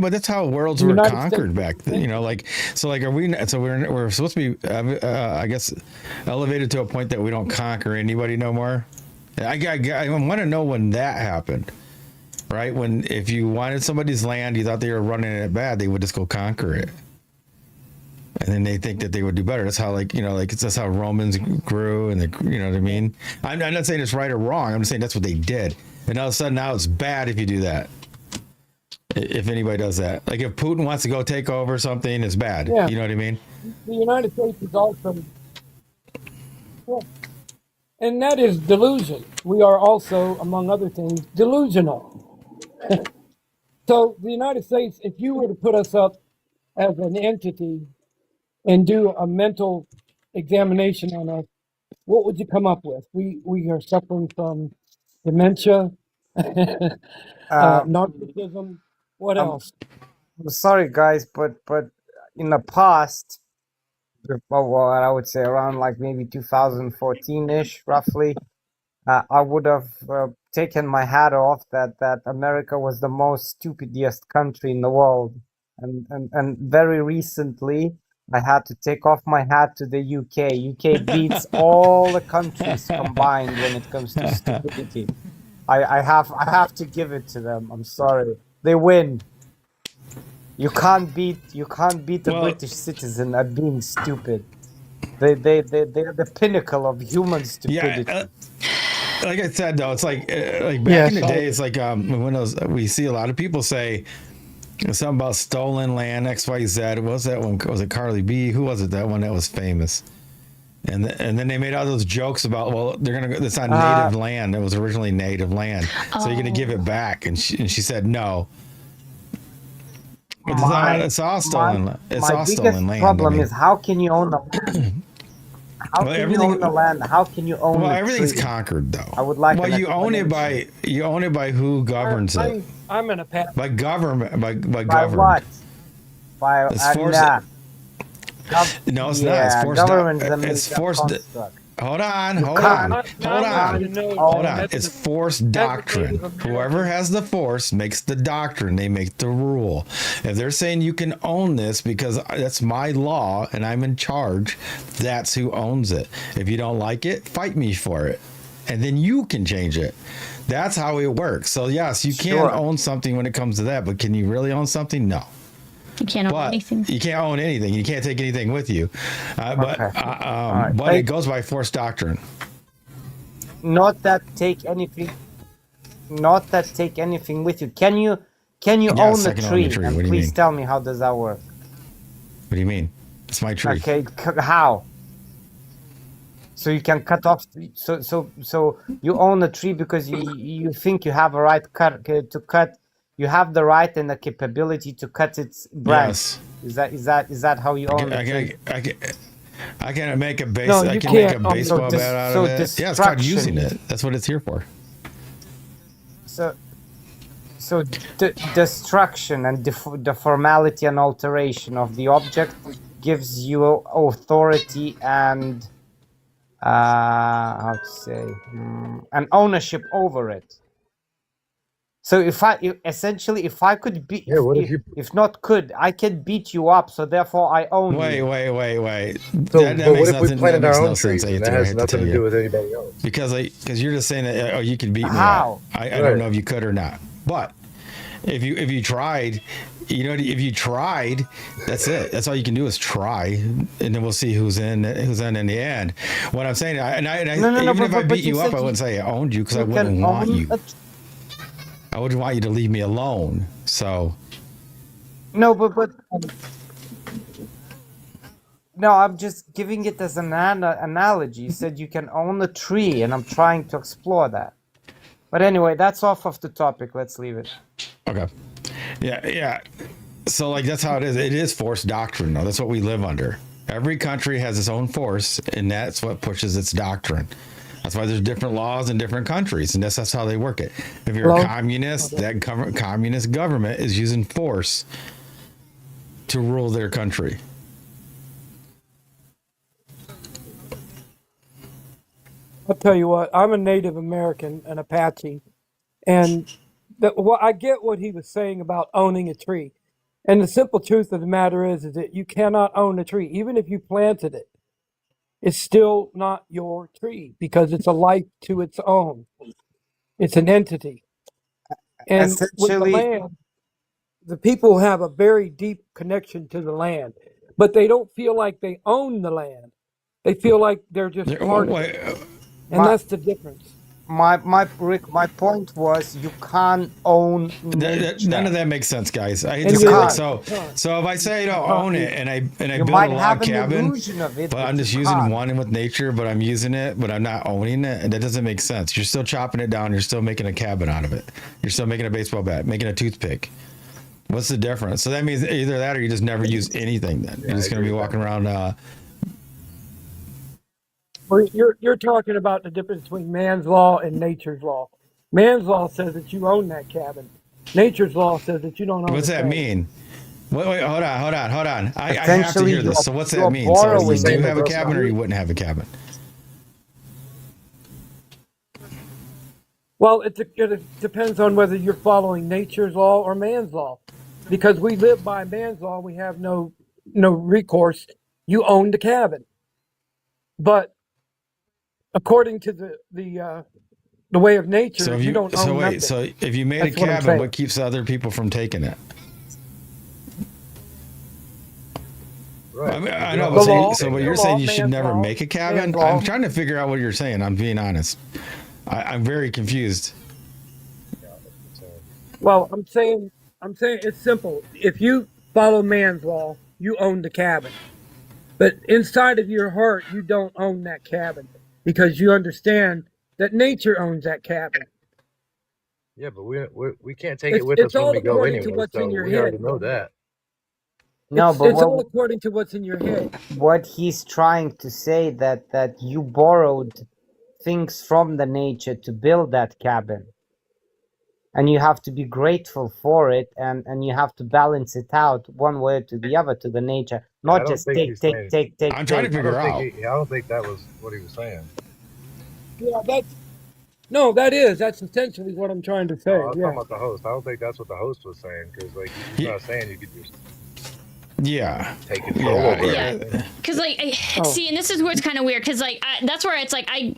but that's how worlds were conquered back then. We're supposed to be, I guess, elevated to a point that we don't conquer anybody no more. I want to know when that happened, right? If you wanted somebody's land, you thought they were running it bad, they would just go conquer it. And then they think that they would do better. That's how, that's how Romans grew, and you know what I mean? I'm not saying it's right or wrong. I'm just saying that's what they did. And all of a sudden now it's bad if you do that. If anybody does that. Like if Putin wants to go take over something, it's bad. Yeah. You know what I mean? The United States is also, and that is delusion. We are also, among other things, delusional. So the United States, if you were to put us up as an entity and do a mental examination on us, what would you come up with? We are suffering from dementia, narcissism. What else? I'm sorry, guys, but in the past, well, I would say around like maybe 2014-ish, roughly, I would have taken my hat off that America was the most stupidest country in the world. And very recently, I had to take off my hat to the UK. UK beats all the countries combined when it comes to stupidity. I have to give it to them. I'm sorry. They win. You can't beat a British citizen at being stupid. They're the pinnacle of human stupidity. Yeah, like I said though, it's like back in the day, it's like when we see a lot of people say, Something about stolen land, XYZ. What was that one? Was it Carly B? Who was it? That one that was famous. And then they made all those jokes about, well, they're gonna go. It's on native land. It was originally native land, so you're gonna give it back. And she said no. It's all stolen. It's all stolen land. My biggest problem is how can you own the land? How Well, can you everything- own the land? How can you own Well, the everything's tree? conquered though. I would like Well, an you own it explanation. by who governs it. I'm in a path. By government. By By government. what? By It's forced- No, it's not. It's forced. Government is a It's major forced. construct. Hold on. You Hold can't- on. I Hold want on. you to know Hold that on. that's It's the- forced doctrine. Native American. Whoever has the force makes the doctrine. They make the rule. If they're saying you can own this because that's my law and I'm in charge, that's who owns it. If you don't like it, fight me for it. And then you can change it. That's how it works. So yes, you can Sure. own something when it comes to that, but can you really own something? No. You can't own But anything. you can't own anything. You can't take anything with you. Okay. Alright. But it goes by forced doctrine. Not that take anything. Not that take anything with you. Can you Yes, own I the can own tree? the tree. And What do you please mean? tell me how does that work? What do you mean? It's my tree. Okay, how? So you can cut off. So you own a tree because you think you have a right to cut. You have the right and the capability to cut its branch. Yes. Is that how you own the tree? I can make a base. No, I you can make a can't own- baseball so bat out so of it. Yeah, it's called using destruction. it. That's what it's here for. So destruction and the formality and alteration of the object gives you authority and how to say an ownership over it. So if I could beat, Yeah, what if you- if not could, I can beat you up. So therefore, I own Wait. you. That So, but makes what if we nothing. That planted makes our no own sense. trees? I And hate that to- I has hate to nothing tell to you. do with anybody else. Because you're just saying that you can beat me How? up. I Right. don't know if you could or not. But if you tried, if you tried, that's it. That's all you can do is try, and then we'll see who's in the end. What I'm saying, even if I beat you up, I wouldn't say I owned you because I wouldn't want you. I wouldn't want you to leave me alone. So No, but no, I'm just giving it as an analogy. You said you can own a tree, and I'm trying to explore that. But anyway, that's off of the topic. Let's leave it. okay, yeah. So like that's how it is. It is forced doctrine, though. That's what we live under. Every country has its own force, and that's what pushes its doctrine. That's why there's different laws in different countries, and that's how they work it. If you're a communist, that communist government is using force to rule their country. I'll tell you what, I'm a Native American, an Apache, and I get what he was saying about owning a tree. And the simple truth of the matter is that you cannot own a tree, even if you planted it. It's still not your tree because it's a life to its own. It's an entity. And with the Essentially- land, the people have a very deep connection to the land, but they don't feel like they own the land. They feel like they're just part of it. And that's the difference. Rick, my point was you can't own nature. None of that makes sense, guys. I hate And to say you like can't. so if I say I don't own it and I You build might a have log an cabin, illusion of it, but I'm you just using can't. one with nature, but I'm using it, but I'm not owning it, and that doesn't make sense. You're still chopping it down. You're still making a cabin out of it. You're still making a baseball bat, making a toothpick. What's the difference? So that means either that or you just never use anything. Then you're just going to be walking around. Well, you're talking about the difference between man's law and nature's law. Man's law says that you own that cabin. Nature's law says that you don't own. What's the that cabin. mean? Wait, hold on. I have to Essentially, hear this. you're- So what's you're that mean? So borrowing do you it. have a cabin or you wouldn't have a cabin? Well, it depends on whether you're following nature's law or man's law. Because we live by man's law, we have no recourse. You own the cabin. But according to the way of nature, So if you don't own nothing. so if you made That's a what I'm cabin, saying. what keeps other people from taking it? Right. I mean, I know, The but law- so what the you're law, saying you should man's never law, make a cabin? man's law. I'm trying to figure out what you're saying. I'm being honest. I'm very confused. Well, I'm saying I'm saying it's simple. If you follow man's law, you own the cabin. But inside of your heart, you don't own that cabin because you understand that nature owns that cabin. Yeah, but we can't take it with It's us when all we go according to anyway. what's in So your we already head. know that. No, but It's all according to what's in your head. what he's trying to say that you borrowed things from the nature to build that cabin, and you have to be grateful for it, and you have to balance it out one way to the other to the nature, I not don't just think he's saying. I'm trying to I figure don't think out. I don't think that was what he was saying. Yeah, that's essentially what I'm trying to say. I was Yeah. talking about the host. I don't think that's what the host was saying because like he's Yeah. not saying you could just Yeah. take control over Yeah. everything. Because like see, and this is where it's kind of weird. Because like that's where it's like I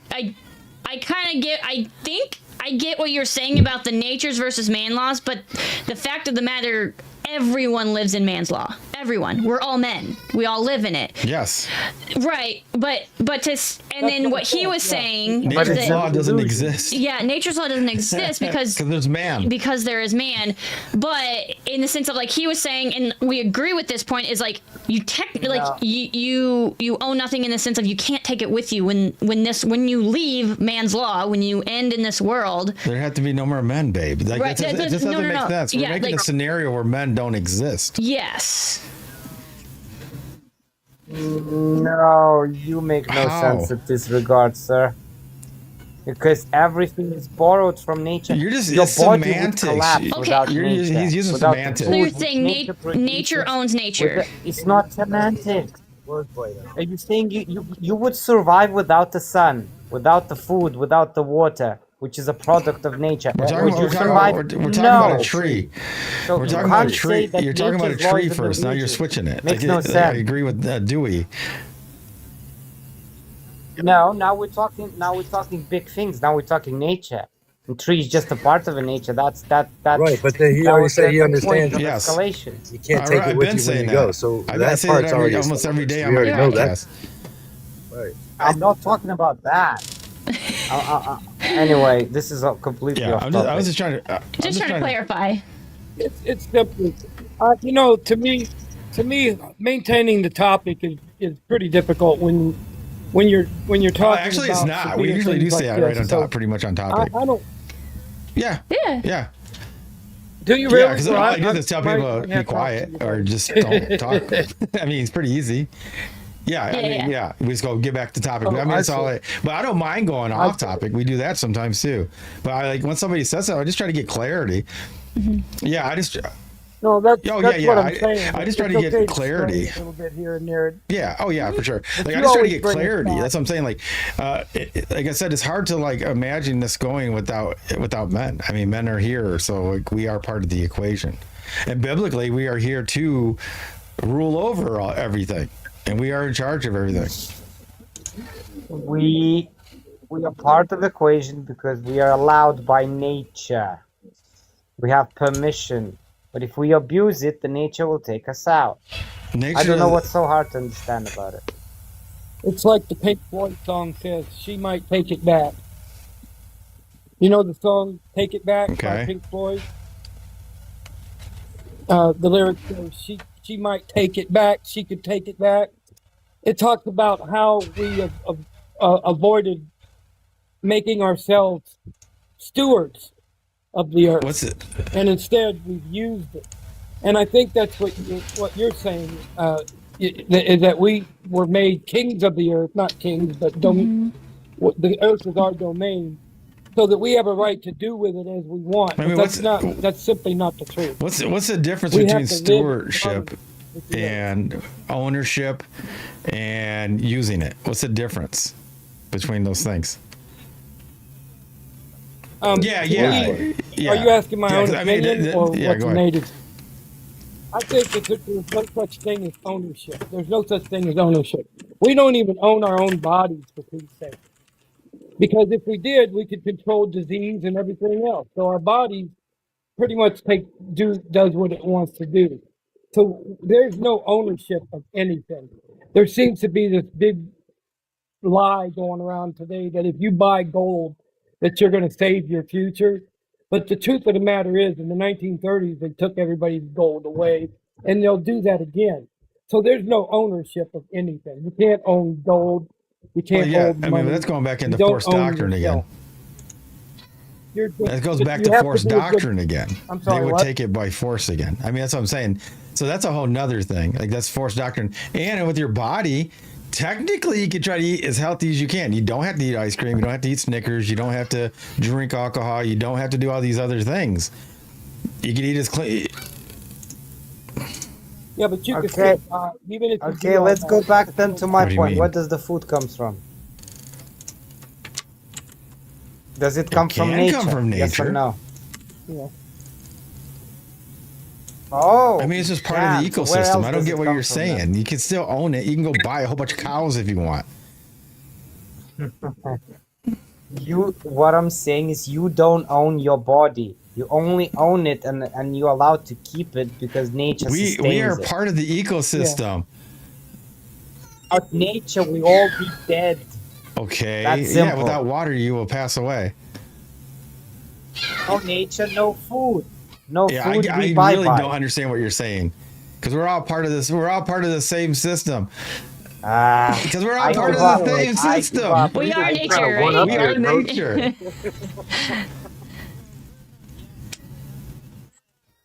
kind of get. I think I get what you're saying about the natures versus man laws, but the fact of the matter, everyone lives in man's law. Everyone. We're all men. We all live in it. Yes. Right. But then what he was saying is Nature's that law doesn't exist. yeah, nature's law doesn't exist because there's man. because there is man. But in the sense of like he was saying, and we agree with this point, is like you you own nothing in the sense of you can't take it with you when you leave man's law, when you end in this world. There have to be no more men, babe. Like, Right, it just doesn't make sense. We're Yeah, making like- a scenario where men don't exist. Yes. No, you make no How? sense in this regard, sir. Because everything is borrowed from nature. You're just Your it's body would semantics. collapse Okay. without He's nature. using without the semantics. So you're food which saying nature produces. owns nature. It's not semantics. Wordplay. Are you saying you would survive without the sun, without the food, without the water, which is a product of nature? We're talking, Would about, you we're, talking survive? about, we're talking No. about a tree. So We're you talking about a can't tree. say that You're talking about a nature's law tree is an first. Now you're illusion. switching it. Makes Like, no I sense. agree with Dewey. No, now we're talking big things. Now we're talking nature. And tree is just a part of a nature. That's Right, but then he that already was said he the point understands. of Yes. escalation. You can't All take right, it I've with been you when saying you go. that. So I that say that part's already almost every day established. on We my already know that. podcast. Right. I'm not talking about that. Anyway, this is completely Yeah, off I topic. was just trying to. Just trying to clarify. It's simply, to me, maintaining the topic is pretty difficult when you're talking Actually, about it's not. We severe usually do things stay like right this. on top, pretty much on topic. I don't. Yeah. Yeah. Yeah. Do you really? Yeah, because all Well, I do is tell people to be quiet or just don't talk. I mean, it's pretty easy. Yeah, I mean, Yeah. we just go get back to topic. Oh, I mean, it's all. see. But I don't mind going off topic. We do that sometimes too. But I like when somebody says something, I just try to get clarity. Yeah, I just. No, that's Oh, what yeah. I'm saying. I just try It's to get okay clarity. explain a little bit here and there. Yeah. Oh, yeah, for sure. Like I you just try to always get bring it clarity. back. That's what I'm saying. Like, like I said, it's hard to like imagine this going without men. I mean, men are here, so like we are part of the equation. And biblically, we are here to rule over everything, and we are in charge of everything. We are part of the equation because we are allowed by nature. We have permission. But if we abuse it, the nature will take us out. Nature I don't know does- what's so hard to understand about it. It's like the Pink Floyd song says, "She might take it back." You know the song "Take It Back" by Okay. Pink Floyd. The lyrics say, "She might take it back. She could take it back." It talks about how we have avoided making ourselves stewards of the earth, What's it? and instead we've used it. And I think that's what you're saying is that we were made kings of the earth, not kings, but the earth is our domain, so that we have a right to do with it as we want. I mean, But that's simply not the truth. What's the difference We between have to live stewardship with the earth. and ownership and using it? What's the difference between those things? Yeah. Yeah. Are you asking my Yeah, own 'cause I mean, opinion or yeah, what's go ahead. native? I think that there's no such thing as ownership. There's no such thing as ownership. We don't even own our own bodies, for Pete's sake. Because if we did, we could control disease and everything else. So our bodies pretty much does what it wants to do. So there's no ownership of anything. There seems to be this big lie going around today that if you buy gold, that you're going to save your future. But the truth of the matter is, in the 1930s, they took everybody's gold away, and they'll do that again. So there's no ownership of anything. You can't own gold. You Well, can't yeah, hold money. that's going back You into don't forced own doctrine again. yourself. That goes back You to have forced be a good- doctrine again. I'm sorry, They would what? take it by force again. I mean, that's what I'm saying. So that's a whole nother thing. Like, that's forced doctrine. And with your body, technically, you can try to eat as healthy as you can. You don't have to eat ice cream. You don't have to eat Snickers. You don't have to drink alcohol. You don't have to do all these other things. You can eat as clean. Yeah, but you can Okay. still, even if you Okay, do all let's that, go back then to my What do you point. mean? Where does the food comes from? Does it come from can nature? come from Yes or nature. no? Yeah. Oh, I mean, it's just part yeah. of the So where ecosystem. else I don't does get it what come you're from saying. then? You can still own it. You can go buy a whole bunch of cows if you want. What I'm saying is you don't own your body. You only own it and you're allowed to keep it because nature We sustains are it. part of the ecosystem. Without nature, we all be dead. Okay. That's Yeah, simple. without water, you will pass away. No nature, no food. No Yeah, food, I we really bye-bye. don't understand what you're saying. Because we're all part of this. We're all part of the same system. Because we're all I part give of up. the same I give system. up. We are just nature, trying to one right? up We you, are coach. nature.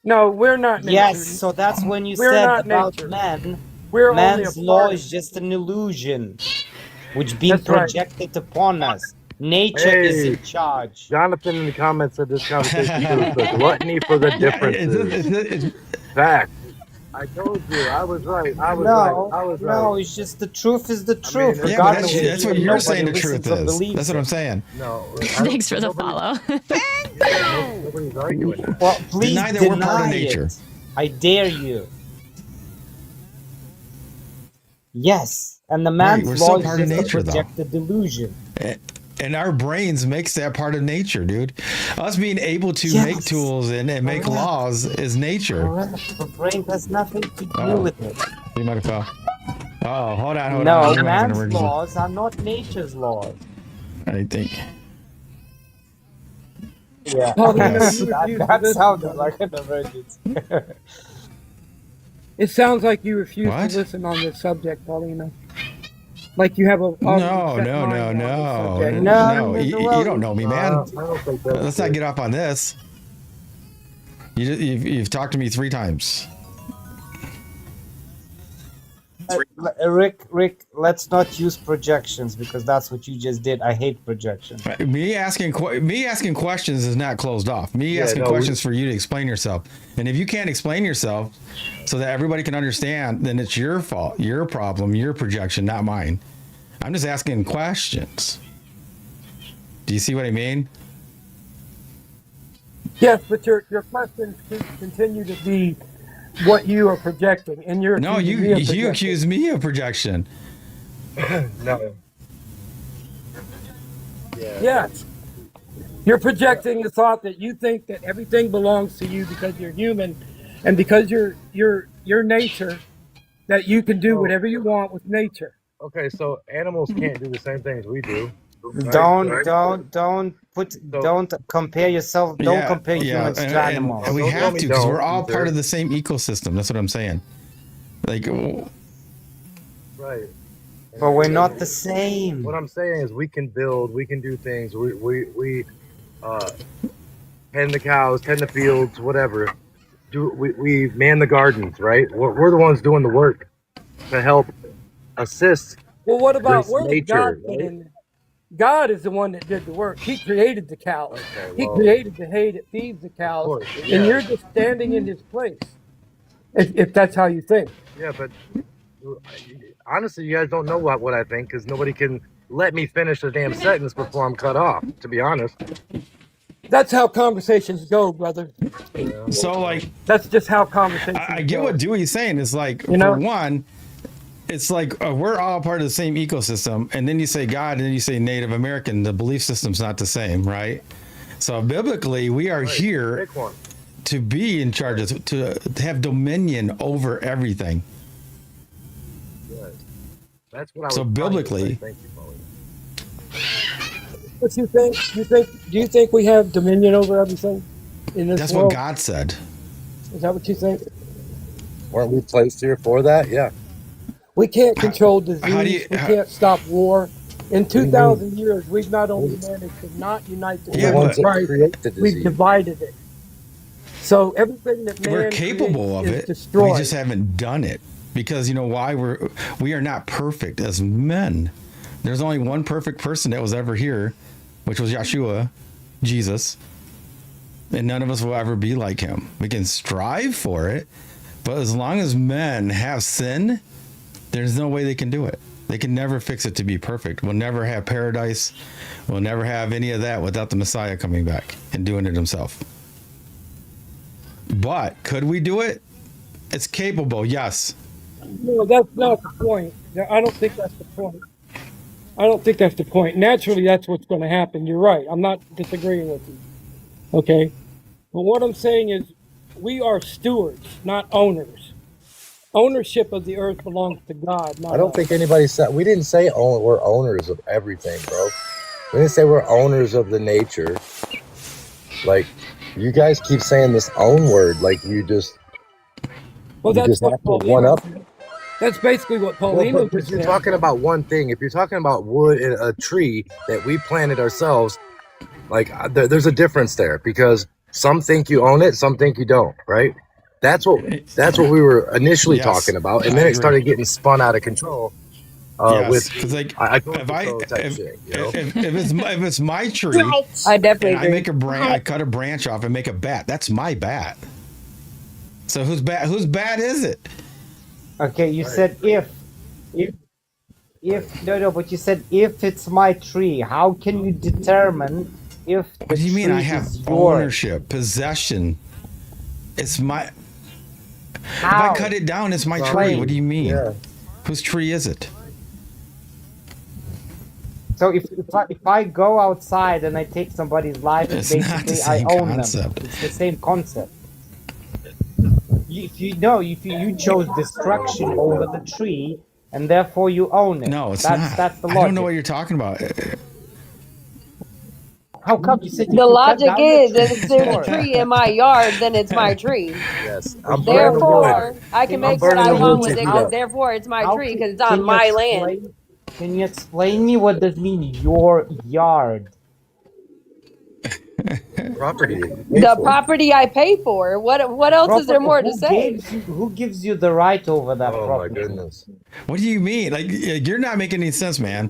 No, we're not nature. Yes, so that's when you We're said not about nature. man. We're only a Man's law part of is it. just an illusion, which being That's right. projected upon us. Nature is Hey, in charge. Jonathan in the comments said this conversation is the gluttony for the Yeah, differences. Fact. I told you, I was right. I was No, right. I was no, right. it's just the truth is the I mean, truth, yeah, but regardless if that's what even you're nobody saying the listens truth or is. believes That's what it. I'm saying. No, Thanks for the follow. Nobody's arguing that. Well, please Deny that we're part of deny nature. it. I dare you. Yes, and the man's we're law still is part of just a nature, though. projected delusion. And our brains makes that part of nature, dude. Us being able to Yes. make tools and make Correct. laws is nature. Correct. The brain has nothing to do Uh-oh. with it. You might have fell. Oh, hold on. No, We're gonna have an man's emergency. laws are not nature's laws. I think. Yeah, Paulino, Yes. you refuse to that listen, sounded brother. like an emergency. It sounds like you refuse What? to listen on this subject, Paulino. Like you have a No. mind on this subject. No, You don't know me, man. I don't think that's Let's not get off on this. You've talked to me 3 times. Rick, let's not use projections because that's what you just did. I hate projections. Me asking questions is not closed off. Me Yeah, asking no, questions for you to explain yourself. And if you can't explain yourself so that everybody can understand, then it's your fault, your problem, your projection, not mine. I'm just asking questions. Do you see what I mean? Yes, but your questions continue to be what you are projecting, and you're No, accusing me you of projecting. accuse me of projection. No. Yes. You're projecting the thought that you think that everything belongs to you because you're human, and because you're nature, that you can do whatever you want with nature. Okay, so animals can't do the same things we do. Right? Don't compare yourself. Don't compare humans to animals. And we Don't tell have me to because we're don't all either. part of the same ecosystem. That's what I'm saying. Like, Right. But we're not the same. What I'm saying is we can build, we can do things. We tend the cows, tend the fields, whatever. We man the gardens, right? We're the ones doing the work to help assist. Well, what about This where did nature, God get right? in there? God is the one that did the work. He created the cows. Okay, He well, created the hay that feeds the of cows, course, and yeah. you're just standing in his place. If that's how you think. Yeah, but honestly, you guys don't know what I think because nobody can let me finish a damn sentence before I'm cut off. To be honest. That's how conversations go, brother. so like, That's just how conversations I get go. what Dewey's saying. It's like, You know? for one, it's like we're all part of the same ecosystem, and then you say God, and then you say Native American. The belief system's not the same, right? So biblically, we are here Pick one. to be in charge of, to have dominion over everything. Right. That's what I was So trying to biblically- say. Thank you, Pauline. But do you think we have dominion over everything? in this That's world. what God said. Is that what you think? Weren't we placed here for that? Yeah. We can't control how do disease. you- We how- can't stop war. In do you mean? 2,000 years, we've not only managed to not unite the We're Yeah, the world ones but- that right, create the we've disease. divided it. So everything that man We're capable of creates is it. destroyed. We just haven't done it because you know why? We are not perfect as men. There's only one perfect person that was ever here, which was Yeshua, Jesus, and none of us will ever be like him. We can strive for it, but as long as men have sin, there's no way they can do it. They can never fix it to be perfect. We'll never have paradise. We'll never have any of that without the Messiah coming back and doing it himself. But could we do it? It's capable, yes. No, that's not the point. I don't think that's the point. I don't think that's the point. Naturally, that's what's going to happen. You're right. I'm not disagreeing with you. Okay? But what I'm saying is we are stewards, not owners. Ownership of the earth belongs to God, not I don't us. think anybody said, we didn't say we're owners of everything, bro. We didn't say we're owners of the nature. Like, you guys keep saying this own word, like you just Well, you that's just what have to one Paulino up. said. That's basically what Well, Paulino but just you're said. talking about one thing. If you're talking about wood and a tree that we planted ourselves, like there's a difference there because some think you own it, some think you don't, right? That's what we were initially Yes, talking about, and I then it agree. started getting spun out of control. Yes, With because like I told if you I so type if, shit, you know? if it's my tree I definitely and I agree. make a branch, I cut a branch off and make a bat. That's my bat. So whose bat is it? Okay, you said if no, but you said if it's my tree, how can you determine if the What do you mean? I tree have is yours? ownership, possession. It's my. How? If I cut it down, it's my tree. Right. What do you mean? Yeah. Whose tree is it? So if I go outside and I take somebody's life, It's not the basically same I own concept. them. It's the same concept. If you chose destruction over the tree, and therefore you own it. No, it's that's, not. That's the I logic. don't know what you're talking about. How come you said if The you cut logic down the is tree, that if there's a yours? tree in my yard, then it's my tree. Yes. I'm burning the wood. Therefore, I can I'm make what burning I the want wood with to it heat because up. therefore it's my How tree can- because it's on can you my land. explain- Can you explain me what does mean your yard? Property. The property I pay for. What else is there more to say? Who gives you the right over that Oh my property? goodness. What do you mean? Like you're not making any sense, man.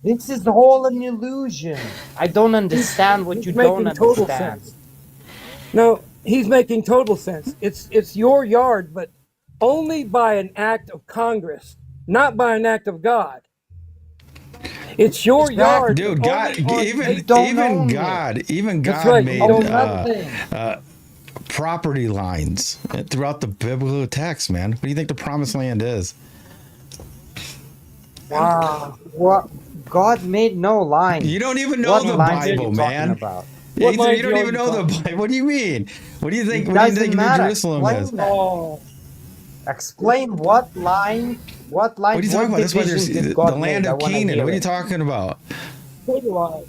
This is all an illusion. I don't understand what He's you don't making total understand. sense. No, he's making total sense. It's your yard, but only by an act of Congress, not by an act of God. It's your yard, Dude, but God, only on even paper. don't own even That's God right, made you own nothing. property lines throughout the biblical text, man. What do you think the promised land is? Wow. What? God made no line. You don't even know What the lines are you Bible, talking man. about? Yeah, What lines you don't are even you know the talking Bible. What do you mean? What do you think? It What do you doesn't think New matter. Jerusalem Explain is? that. Oh, Explain what line. What line? What are you talking about? That's why division there's did God the land make? I of wanna Canaan. hear What are you it. talking about? so do I.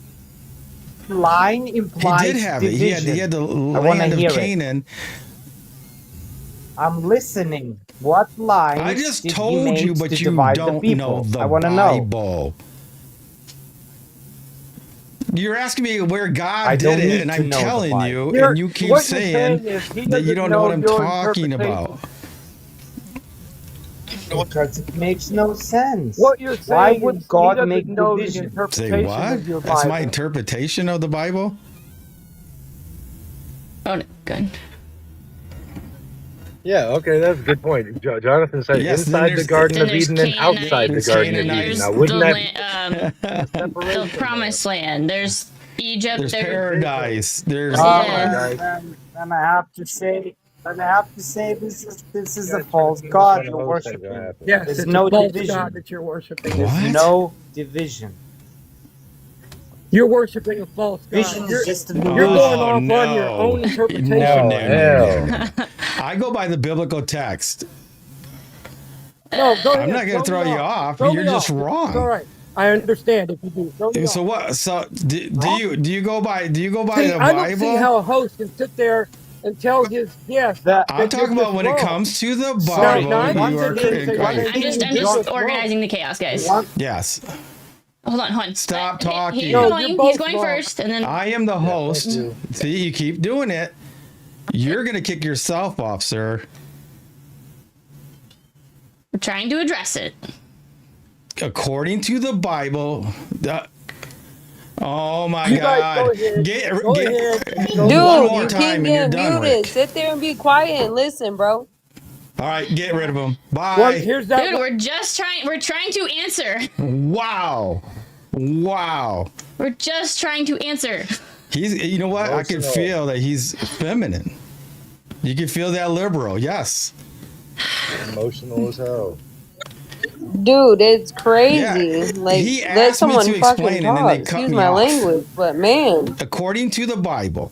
Line He implies did have it. division. He had the wanna land of hear it. Canaan. I'm listening. What line? I just did he told make you, but to you divide the don't people? know the I want to know. Bible. You're asking me where God I don't did it, need and to I'm know the telling Bible. you, You're- and you keep what you're saying saying is he that you doesn't don't know what I'm your talking interpretation. about. Because it makes no sense. What you're saying Why is would he God doesn't make know the division? Say interpretation what? of your That's Bible. my interpretation of the Bible. Oh, no. Good. Yeah, okay, that's a good point. Jonathan said Yes, then inside the there's- Garden Then of there's Eden and outside the There's Garden of Canaanites. Eden. There's Now, wouldn't the that the promised land. There's Egypt. There's There's paradise. There's Yeah. And I have to say, this is a false God you're worshiping. Yes, There's it's no a false division. God that you're worshiping. What? There's no division. You're worshiping a false God. Vision You're, is just an you're illusion. going off no. on your own interpretation. No. I go by the biblical text. No, go I'm ahead. not going to throw you off. Throw You're me just off. wrong. It's all right. I understand if you do. Throw me So off. what? So do you go by See, the I don't see Bible? how a host can sit there and tell his guests That I'm that you're talking about just when it wrong. comes to the sorry. Now Bible. I'm You are sitting here and say one okay. everything thing you I'm did just was wrong. organizing the chaos, guys. One, Yes. Hold on. Stop He's talking. No, going. you're He's both going wrong. first, and then I am the host. you. See, you keep doing it. You're gonna kick yourself off, sir. we're trying to address it. According to the Bible, oh my You guys go God! ahead. Get Go ahead. And go Dude, one on. more you time keep and you're getting done, muted. Rick. Sit there and be quiet and listen, bro. All right, get rid of him. One, Bye. here's that. Dude, we're trying to answer. Wow. We're just trying to answer. You know what? I can Emotional. feel that he's feminine. You can feel that liberal. Yes. Emotional as hell. Dude, it's crazy. Yeah, Like, he let asked me someone to fucking explain and then talk. they cut Excuse me my off. language, but man, According to the Bible,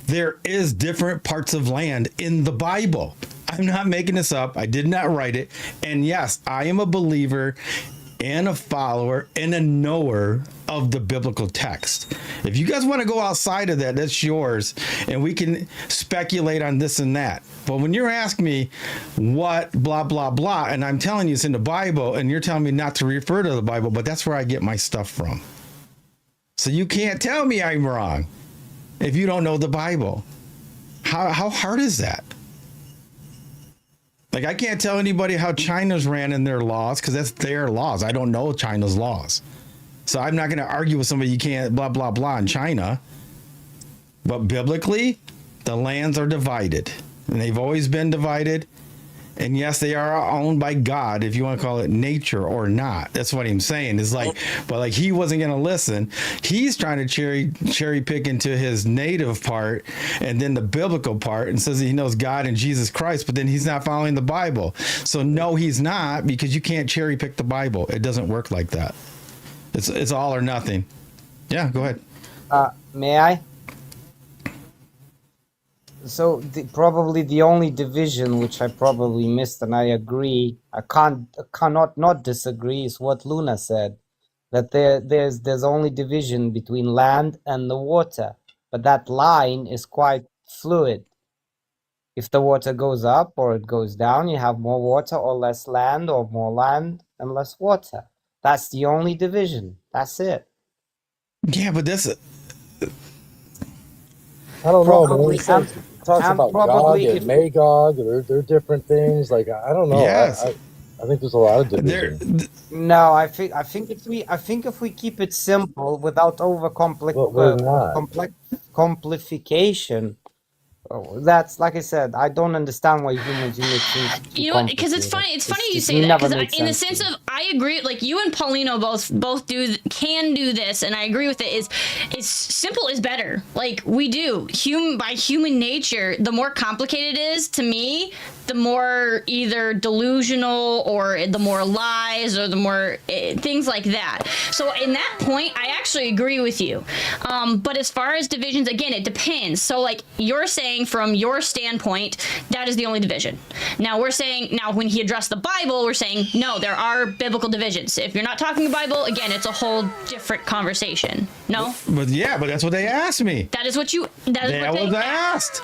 there is different parts of land in the Bible. I'm not making this up. I did not write it. And yes, I am a believer and a follower and a knower of the biblical text. If you guys want to go outside of that, that's yours. And we can speculate on this and that. But when you're asking me what, blah, blah, blah, and I'm telling you it's in the Bible, and you're telling me not to refer to the Bible, but that's where I get my stuff from. So you can't tell me I'm wrong if you don't know the Bible. How hard is that? Like, I can't tell anybody how China's ran in their laws because that's their laws. I don't know China's laws. So I'm not going to argue with somebody you can't blah, blah, blah in China. But biblically, the lands are divided. And they've always been divided. And yes, they are owned by God, if you want to call it nature or not. That's what I'm saying. It's like, but like he wasn't going to listen. He's trying to cherry pick into his native part and then the biblical part and says he knows God and Jesus Christ, but then he's not following the Bible. So no, he's not, because you can't cherry pick the Bible. It doesn't work like that. It's all or nothing. Yeah, go ahead. may I? So probably the only division which I probably missed, and I agree, I cannot not disagree, is what Luna said, that there's only division between land and the water, but that line is quite fluid. If the water goes up or it goes down, you have more water or less land, or more land and less water. That's the only division. That's it. Yeah, but that's I don't know, man. Probably, It's like, and- it talks and about probably God if- and Magog. They're different things. Like, I don't know. Yes. I think there's a lot of there. division. No, I think if we keep it simple without over But we're not. complication, that's like I said. I don't understand why humans make things too You know what? Because it's complicated. funny. It's funny you just say that. never Because makes in the sense sense to me. of, I agree. Like you and Paulino both can do this, and I agree with it. Is simple is better. Like we do. By human nature, the more complicated it is to me, the more either delusional or the more lies or the more things like that. So in that point, I actually agree with you. But as far as divisions, again, it depends. So like you're saying from your standpoint, that is the only division. Now we're saying, when he addressed the Bible, we're saying, no, there are biblical divisions. If you're not talking Bible, again, it's a whole different conversation. No? But that's what they asked me. That is what they asked.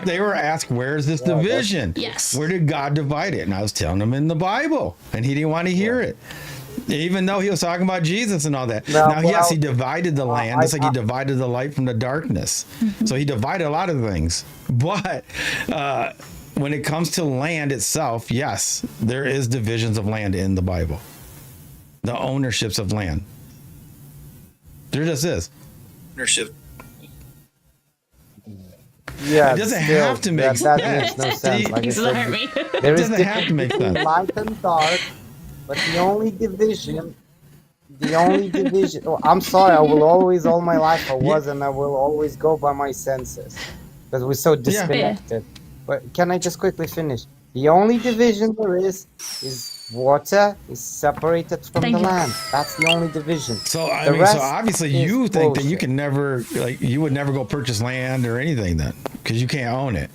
They were asked, where's this division? Yes. Where did God divide it? And I was telling them in the Bible, and he didn't want to hear it. Even though he was talking about Jesus and all that. No, Now, yes, well, he divided the land, just like he I- divided the light from the darkness. So he divided a lot of things. But when it comes to land itself, yes, there is divisions of land in the Bible. The ownerships of land. There just is. Ownership. Yeah, It doesn't still, have to make that sense. makes no sense. Like I Thanks for hurt said, me. there It is doesn't have to make difference between sense. light and dark, but the only division. Oh, I'm sorry. I will always, all my life, I was, and I will always go by my senses because we're so disconnected. But can I just quickly finish? The only division there is water is separated from Thank the you. land. That's the only division. So The so rest obviously is you think that you bullshit. can never, like, you would never go purchase land or anything then, because you can't own it.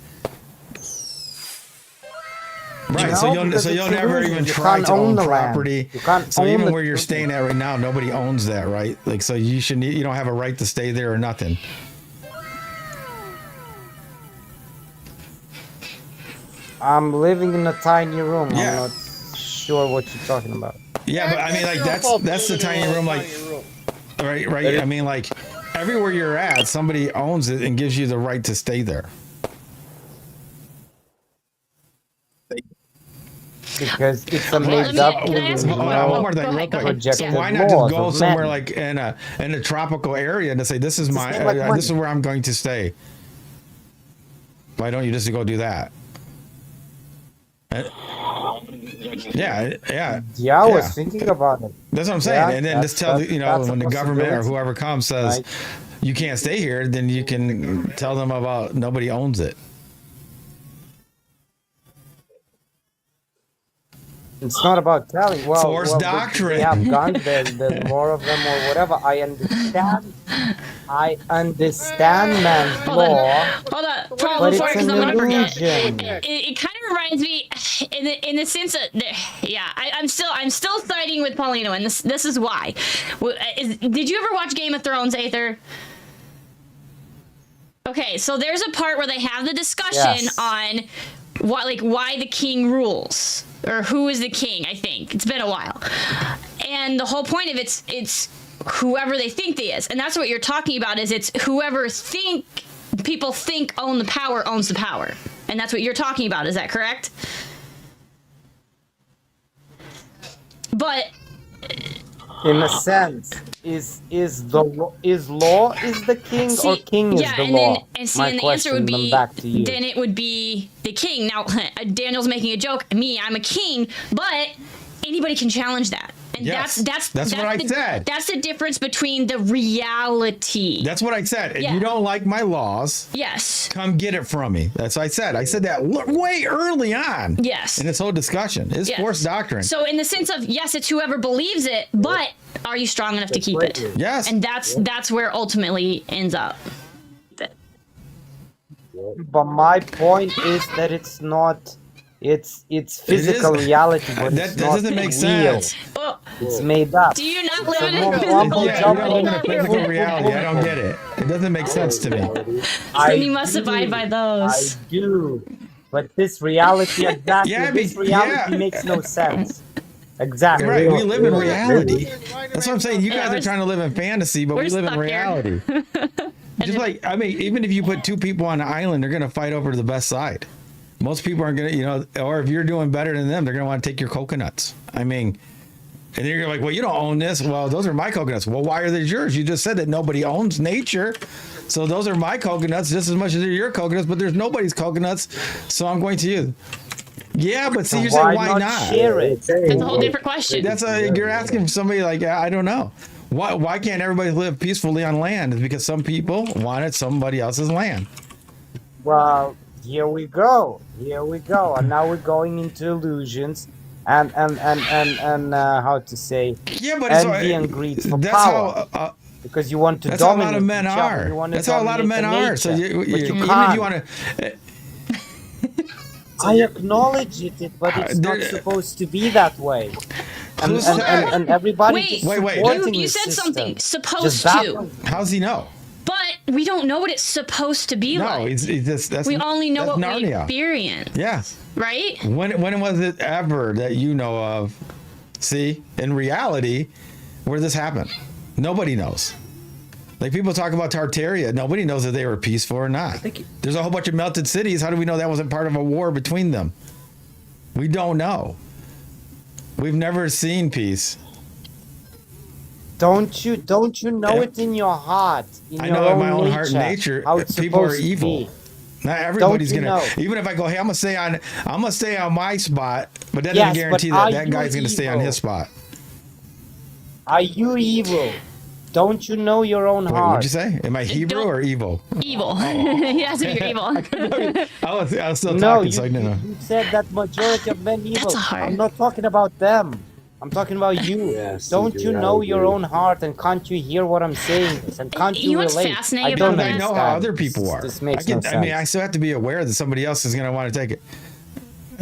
Right, No, because so it's you'll never illusion. even You try can't to own the land. property. You can't So own even the where you're staying at right now, nobody owns that, right? Like, so you don't have a right to stay there or nothing. I'm living in a tiny room. Yeah. I'm not sure what you're talking about. Yeah, but I mean, like that's the tiny room, like right. I mean, like everywhere you're at, somebody owns it and gives you the right to stay there. Because it's a Well, made up can I ask you Hold on, one more thing, real quick. So why not just go somewhere like in a tropical area and say this is my this is where I'm going to stay? Why don't you just go do that? Yeah. Yeah, I was thinking about it. That's what I'm saying. Yeah, and then just tell when the government or possibility. whoever comes says Right. you can't stay here, then you can tell them about nobody owns it. It's not about telling. Well, Forced well, doctrine. They have guns. There's more of them or whatever. I understand man's Hold law. on. Before, But because it's I'm an gonna forget. illusion. It kind of reminds me, in the sense that, I'm still siding with Paulino, and this is why. Did you ever watch Game of Thrones, Aether? Okay, so there's a part where they have the discussion on why the king rules, or who is the king. I think it's been a while, and the whole point of it's whoever they think they is, and that's what you're talking about. Is it's whoever people think owns the power, and that's what you're talking about. Is that correct? But In a sense, is law is the king or king is the law? The answer would be then it would be the king. Now Daniel's making a joke. I'm a king, but anybody can challenge that. And Yes. that's what I said. That's the difference between the reality. That's what I said. If Yeah. you don't like my laws, Yes. come get it from me. That's what I said. I said that way early on. Yes. In this whole discussion. It's Yes. forced doctrine. So in the sense of, yes, it's whoever believes it, but are you strong enough to keep it? Yes. And that's where ultimately ends up. But my point is that it's not. It's physical reality, but that it's not doesn't make real. sense. Well, It's made up. do you not live in more a humble physical Yeah, you don't live in a reality? physical reality. I don't get it. It doesn't make sense to me. Then you must abide by I those. do, but this reality exactly. Yeah, this reality yeah. makes no sense. Exactly. Right, we live in reality. That's what I'm saying. You guys we're are trying to live in fantasy, but we're we live in stuck here. reality. Just like, I mean, even if you put two people on an island, they're going to fight over to the best side. Most people aren't going to, or if you're doing better than them, they're going to want to take your coconuts. I mean, and you're like, well, you don't own this. Well, those are my coconuts. Well, why are they yours? You just said that nobody owns nature. So those are my coconuts just as much as they're your coconuts, but there's nobody's coconuts. So I'm going to you. Yeah, but see, you're saying, why not? share it? That's a whole different question. That's you're asking somebody like, I don't know. Why can't everybody live peacefully on land? It's because some people wanted somebody else's land. Well, here we go, and now we're going into illusions and how to say Yeah, but envy and greed for that's power. how Because you want to that's how a dominate lot of men each other. are. You want to That's how a lot of men dominate the are. So nature. But you even if can't. you want to, I acknowledge it, but it's not supposed to be that way. And, Who's and, that? and, and everybody Wait, just wait, supporting you the said system. something. Just Supposed that to. one. how's he know? But we don't know what it's supposed to be No, like. he's that's We only know that's what we Narnia. experience. Yeah. Right? When was it ever that you know of? See, in reality, where this happened, nobody knows. Like people talk about Tartaria, nobody knows if they were peaceful or not. There's a whole bunch of melted cities. How do we know that wasn't part of a war between them? We don't know. We've never seen peace. Don't you know it in your heart? In I your know in own my own nature, heart and nature, how it's people are supposed to evil. be. Not everybody's you gonna. know? Even if I go, hey, I'm gonna stay on my spot, but that Yes, doesn't guarantee but that are that you guy's gonna stay on evil? his spot. Are you evil? Don't you know your own Wait, heart? what'd you say? Am I Hebrew Don't- or evil? Evil. It has to be your evil. I was still No, talking, you, so I didn't know. you said that majority of men evil. That's hard. I'm not talking about them. I'm talking about you. Yes, Don't CJ, you I know your agree. own heart, and can't you hear what I'm saying? And can't You you know what's relate? fascinating I don't about I that? know how understand. other people are. This makes I no mean, I sense. still have to be aware that somebody else is gonna want to take it.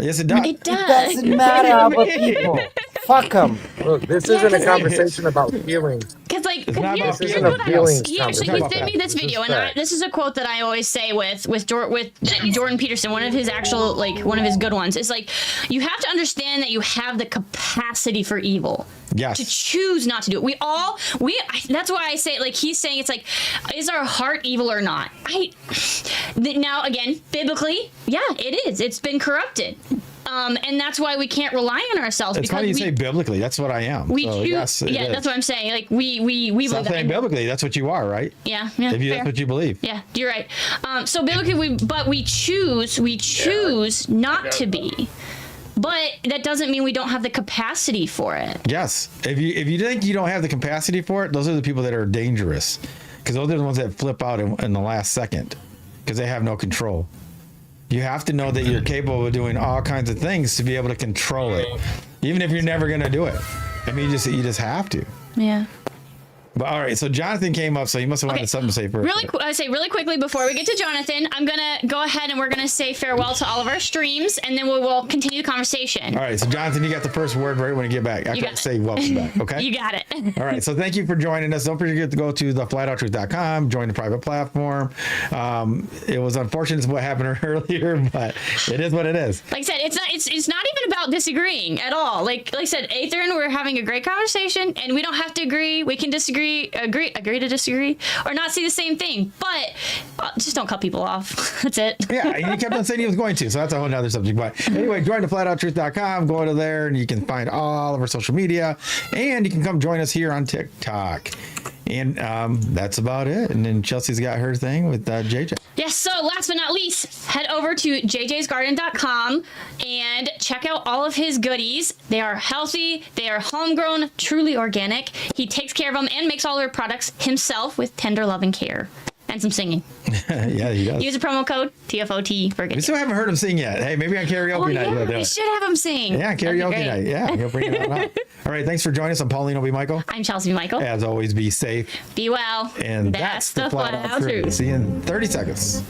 Yes, it does. It It does. doesn't matter about people. Fuck them. Look, this Yeah, isn't a 'cause conversation about feelings. Because like, It's not about This here's isn't what a I, feelings so conversation. you about sent me that. this video, and fact. this is a quote that I always say with Jordan Peterson. One of his actual, like, one of his good ones is like, you have to understand that you have the capacity for evil. Yes. To choose not to do it. That's why I say, like, he's saying it's like, is our heart evil or not? Now again, biblically, yeah, it is. It's been corrupted. And that's why we can't rely on ourselves. It's because funny you say biblically. That's what I am. we So, choose. yes, it Yeah, is. that's what I'm saying. Like we Stop believe saying that. biblically. That's what you are, right? Yeah, If you, fair. that's what you believe. Yeah, you're right. So biblically, we choose not to be, but that doesn't mean we don't have the capacity for it. Yes. If you think you don't have the capacity for it, those are the people that are dangerous, because those are the ones that flip out in the last second because they have no control. You have to know that you're capable of doing all kinds of things to be able to control it, even if you're never going to do it. I mean, you just have to. Yeah. But all right, so Jonathan came up, so he must have wanted something to say first. Really quickly before we get to Jonathan, I'm gonna go ahead and we're gonna say farewell to all of our streams, and then we will continue the conversation. All right, so Jonathan, you got the first word right when you get back. After I say welcome back, okay? You got it. All right, so thank you for joining us. Don't forget to go to theflatouttruth.com, join the private platform. It was unfortunate what happened earlier, but it is what it is. Like I said, it's not even about disagreeing at all. Like I said, Aethern, we're having a great conversation, and we don't have to agree. We can disagree, agree to disagree, or not see the same thing. But just don't cut people off. That's it. Yeah, and he kept on saying he was going to, so that's a whole nother subject. But anyway, join the flatouttruth.com, go to there, and you can find all of our social media, and you can come join us here on TikTok. And that's about it. And then Chelsea's got her thing with JJ. Yes, so last but not least, head over to jjsgarden.com and check out all of his goodies. They are healthy, they are homegrown, truly organic. He takes care of them and makes all their products himself with tender love and care. And some singing. Yeah, he does. Use the promo code TFOT for We goodies. still haven't heard him sing yet. Hey, maybe on karaoke night. We'll do we it. should have him sing. Yeah, That'd be karaoke great. night. Yeah, he'll bring it on up. All right, thanks for joining us. I'm Paulino B Michael. I'm Chelsey B Michael. As always, be safe. Be well. And that's the flat out truth. See you in 30 seconds.